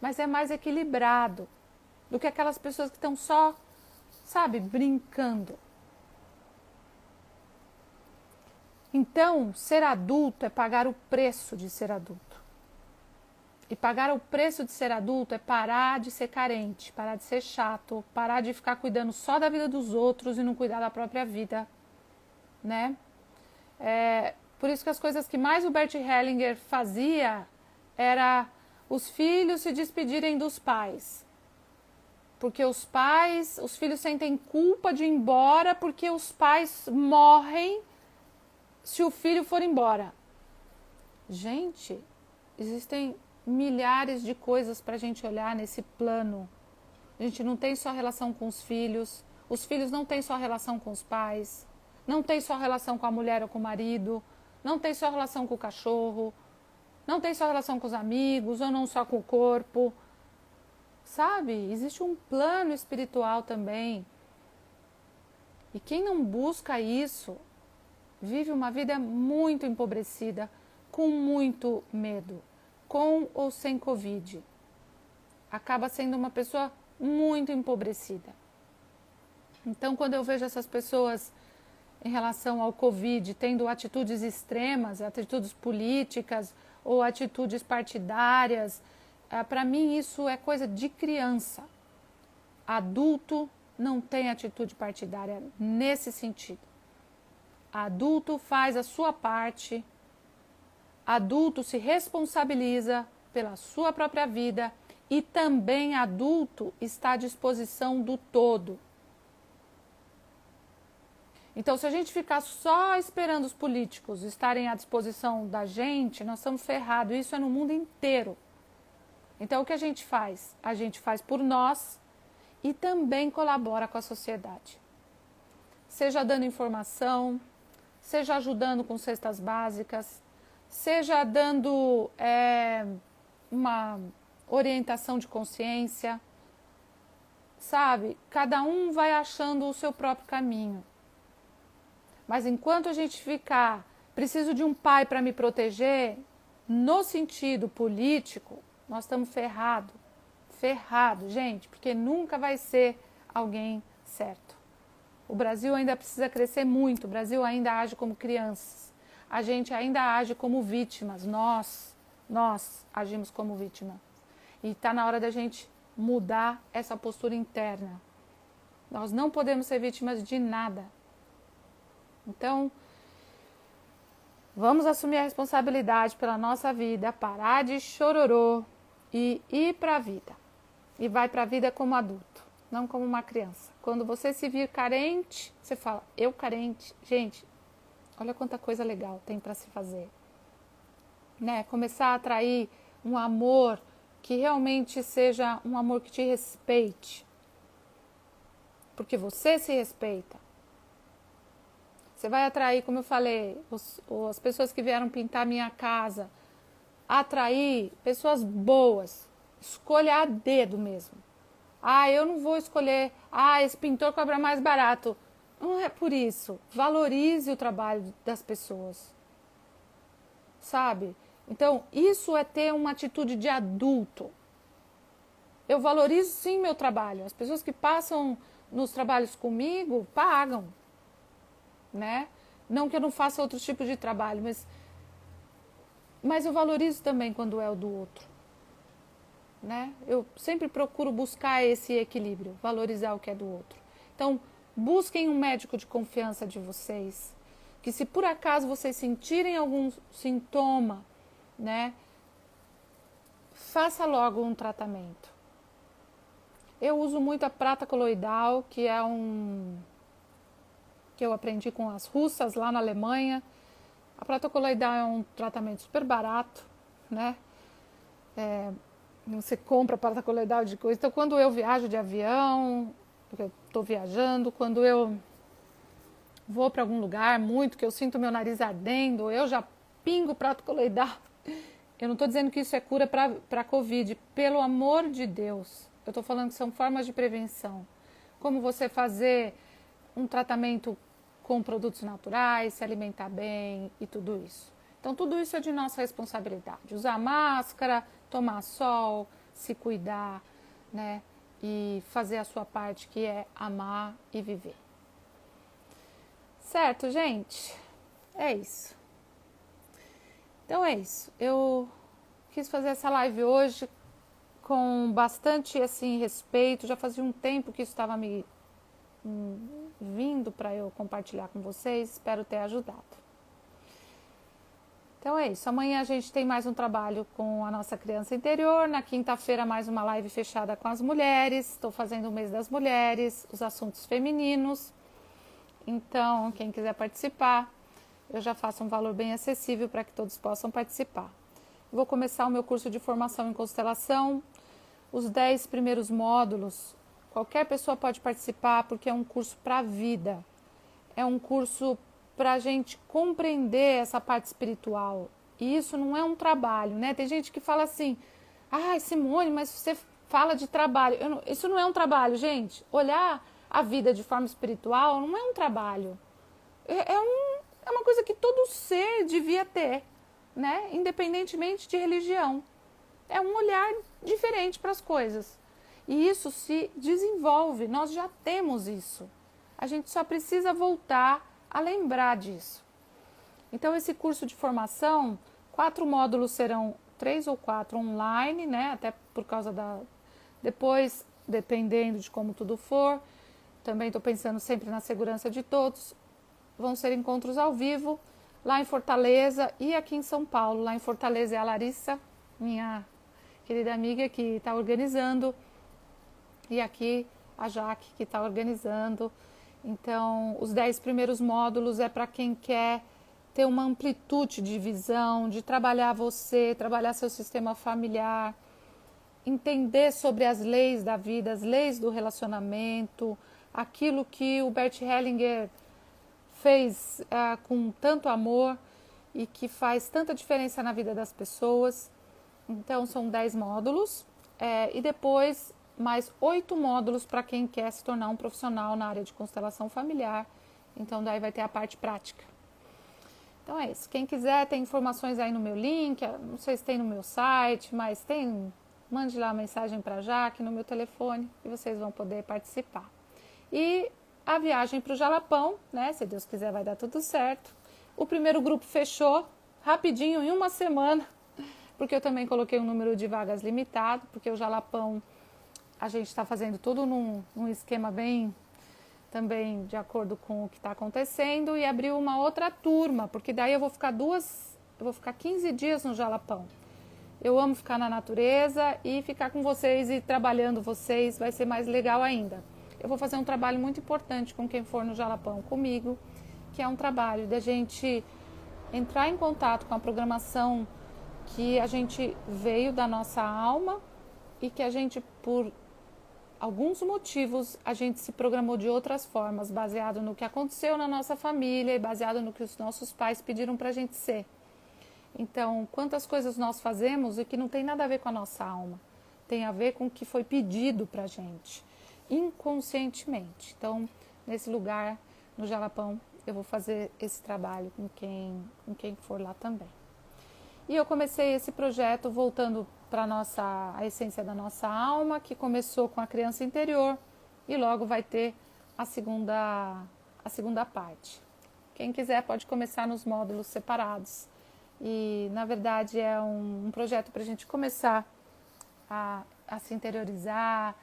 mas é mais equilibrado do que aquelas pessoas que estão só, sabe, brincando. Então, ser adulto é pagar o preço de ser adulto. E pagar o preço de ser adulto é parar de ser carente, parar de ser chato, parar de ficar cuidando só da vida dos outros e não cuidar da própria vida, né? Por isso que as coisas que mais o Bert Hellinger fazia era os filhos se despedirem dos pais. Porque os filhos sentem culpa de ir embora porque os pais morrem se o filho for embora. Gente, existem milhares de coisas para a gente olhar nesse plano. A gente não tem só relação com os filhos não têm só relação com os pais. não tem só relação com a mulher ou com o marido, não tem só relação com o cachorro, não tem só relação com os amigos, ou não só com o corpo. Sabe? Existe um plano espiritual também. E quem não busca isso, vive uma vida muito empobrecida, com muito medo, com ou sem Covid. Acaba sendo uma pessoa muito empobrecida. Então, quando eu vejo essas pessoas em relação ao Covid tendo atitudes extremas, atitudes políticas ou atitudes partidárias, para mim isso é coisa de criança. Adulto não tem atitude partidária nesse sentido. Adulto faz a sua parte, adulto se responsabiliza pela sua própria vida e também adulto está à disposição do todo. Então, se a gente ficar só esperando os políticos estarem à disposição da gente, nós estamos ferrados. Isso é no mundo inteiro. Então, o que a gente faz? A gente faz por nós e também colabora com a sociedade. Seja dando informação, seja ajudando com cestas básicas, seja dando uma orientação de consciência, sabe? Cada um vai achando o seu próprio caminho. Mas enquanto a gente ficar, preciso de um pai para me proteger, no sentido político, nós estamos ferrados. Ferrado, gente, porque nunca vai ser alguém certo. O Brasil ainda precisa crescer muito, o Brasil ainda age como crianças. A gente ainda age como vítimas, nós agimos como vítimas. E está na hora da gente mudar essa postura interna. Nós não podemos ser vítimas de nada. Então, vamos assumir a responsabilidade pela nossa vida, parar de chororô e ir para a vida. E vai para a vida como adulto, não como uma criança. Quando você se vir carente, você fala, eu carente. Gente, olha quanta coisa legal tem para se fazer. Né? Começar a atrair um amor que realmente seja um amor que te respeite. Porque você se respeita. Você vai atrair, como eu falei, as pessoas que vieram pintar minha casa, atrair pessoas boas. Escolha a dedo mesmo. Eu não vou escolher, esse pintor cobra mais barato. Não é por isso. Valorize o trabalho das pessoas. Sabe? Então, isso é ter uma atitude de adulto. Eu valorizo sim meu trabalho. As pessoas que passam nos trabalhos comigo pagam. Né? Não que eu não faça outros tipos de trabalho, mas eu valorizo também quando é o do outro. Né? Eu sempre procuro buscar esse equilíbrio, valorizar o que é do outro. Então, busquem um médico de confiança de vocês, que se por acaso vocês sentirem algum sintoma, né, faça logo um tratamento. Eu uso muito a prata coloidal, que é que eu aprendi com as russas lá na Alemanha. A prata coloidal é um tratamento super barato, né? Você compra prata coloidal de coisa. Então, quando eu viajo de avião, porque eu estou viajando, quando eu vou para algum lugar muito, que eu sinto meu nariz ardendo, eu já pingo prata coloidal. Eu não estou dizendo que isso é cura para Covid, pelo amor de Deus. Eu estou falando que são formas de prevenção. Como você fazer um tratamento com produtos naturais, se alimentar bem e tudo isso. Então, tudo isso é de nossa responsabilidade. Usar máscara, tomar sol, se cuidar, né? E fazer a sua parte, que é amar e viver. Certo, gente? É isso. Então, é isso. Eu quis fazer essa live hoje com bastante, assim, respeito. Já fazia um tempo que isso estava me vindo para eu compartilhar com vocês, espero ter ajudado. Então é isso, amanhã a gente tem mais um trabalho com a nossa criança interior, na quinta-feira mais uma live fechada com as mulheres, estou fazendo o mês das mulheres, os assuntos femininos, então quem quiser participar, eu já faço um valor bem acessível para que todos possam participar. Vou começar o meu curso de formação em constelação, os 10 primeiros módulos. Qualquer pessoa pode participar porque é um curso para a vida. é um curso para a gente compreender essa parte espiritual. E isso não é um trabalho, né? Tem gente que fala assim, Simone, mas você fala de trabalho. Isso não é um trabalho, gente. Olhar a vida de forma espiritual não é um trabalho. É uma coisa que todo ser devia ter, né? Independentemente de religião. É um olhar diferente para as coisas. E isso se desenvolve, nós já temos isso. A gente só precisa voltar a lembrar disso. Então, esse curso de formação, 4 módulos serão 3 ou 4 online, né? Até por causa da... Depois, dependendo de como tudo for, também estou pensando sempre na segurança de todos, vão ser encontros ao vivo, lá em Fortaleza e aqui em São Paulo. Lá em Fortaleza é a Larissa, minha querida amiga, que está organizando, e aqui a Jaque, que está organizando. Então, os 10 primeiros módulos é para quem quer ter uma amplitude de visão, de trabalhar você, trabalhar seu sistema familiar, entender sobre as leis da vida, as leis do relacionamento, aquilo que o Bert Hellinger fez com tanto amor e que faz tanta diferença na vida das pessoas. Então, são 10 módulos e depois mais 8 módulos para quem quer se tornar um profissional na área de constelação familiar. Então, daí vai ter a parte prática. Então, é isso. Quem quiser, tem informações aí no meu link, não sei se tem no meu site, mas tem, mande lá uma mensagem para a Jaque no meu telefone e vocês vão poder participar. E a viagem para o Jalapão, né? Se Deus quiser, vai dar tudo certo. O primeiro grupo fechou rapidinho, em uma semana, porque eu também coloquei um número de vagas limitado, porque o Jalapão a gente está fazendo tudo num esquema bem também de acordo com o que está acontecendo, e abriu uma outra turma, porque daí eu vou ficar 15 dias no Jalapão. Eu amo ficar na natureza e ficar com vocês e trabalhando vocês, vai ser mais legal ainda. Eu vou fazer um trabalho muito importante com quem for no Jalapão comigo, que é um trabalho da gente entrar em contato com a programação que a gente veio da nossa alma e que a gente, por alguns motivos, a gente se programou de outras formas, baseado no que aconteceu na nossa família e baseado no que os nossos pais pediram para a gente ser. Então, quantas coisas nós fazemos e que não tem nada a ver com a nossa alma, tem a ver com o que foi pedido para a gente, inconscientemente. Então, nesse lugar, no Jalapão, eu vou fazer esse trabalho com quem for lá também. E eu comecei esse projeto voltando para a essência da nossa alma, que começou com a criança interior e logo vai ter a segunda parte. Quem quiser pode começar nos módulos separados. E, na verdade, é um projeto para a gente começar a se interiorizar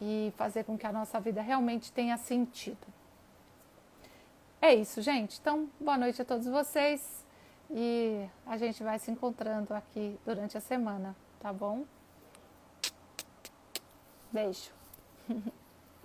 e fazer com que a nossa vida realmente tenha sentido. É isso, gente. Então, boa noite a todos vocês e a gente vai se encontrando aqui durante a semana, tá bom? Beijo.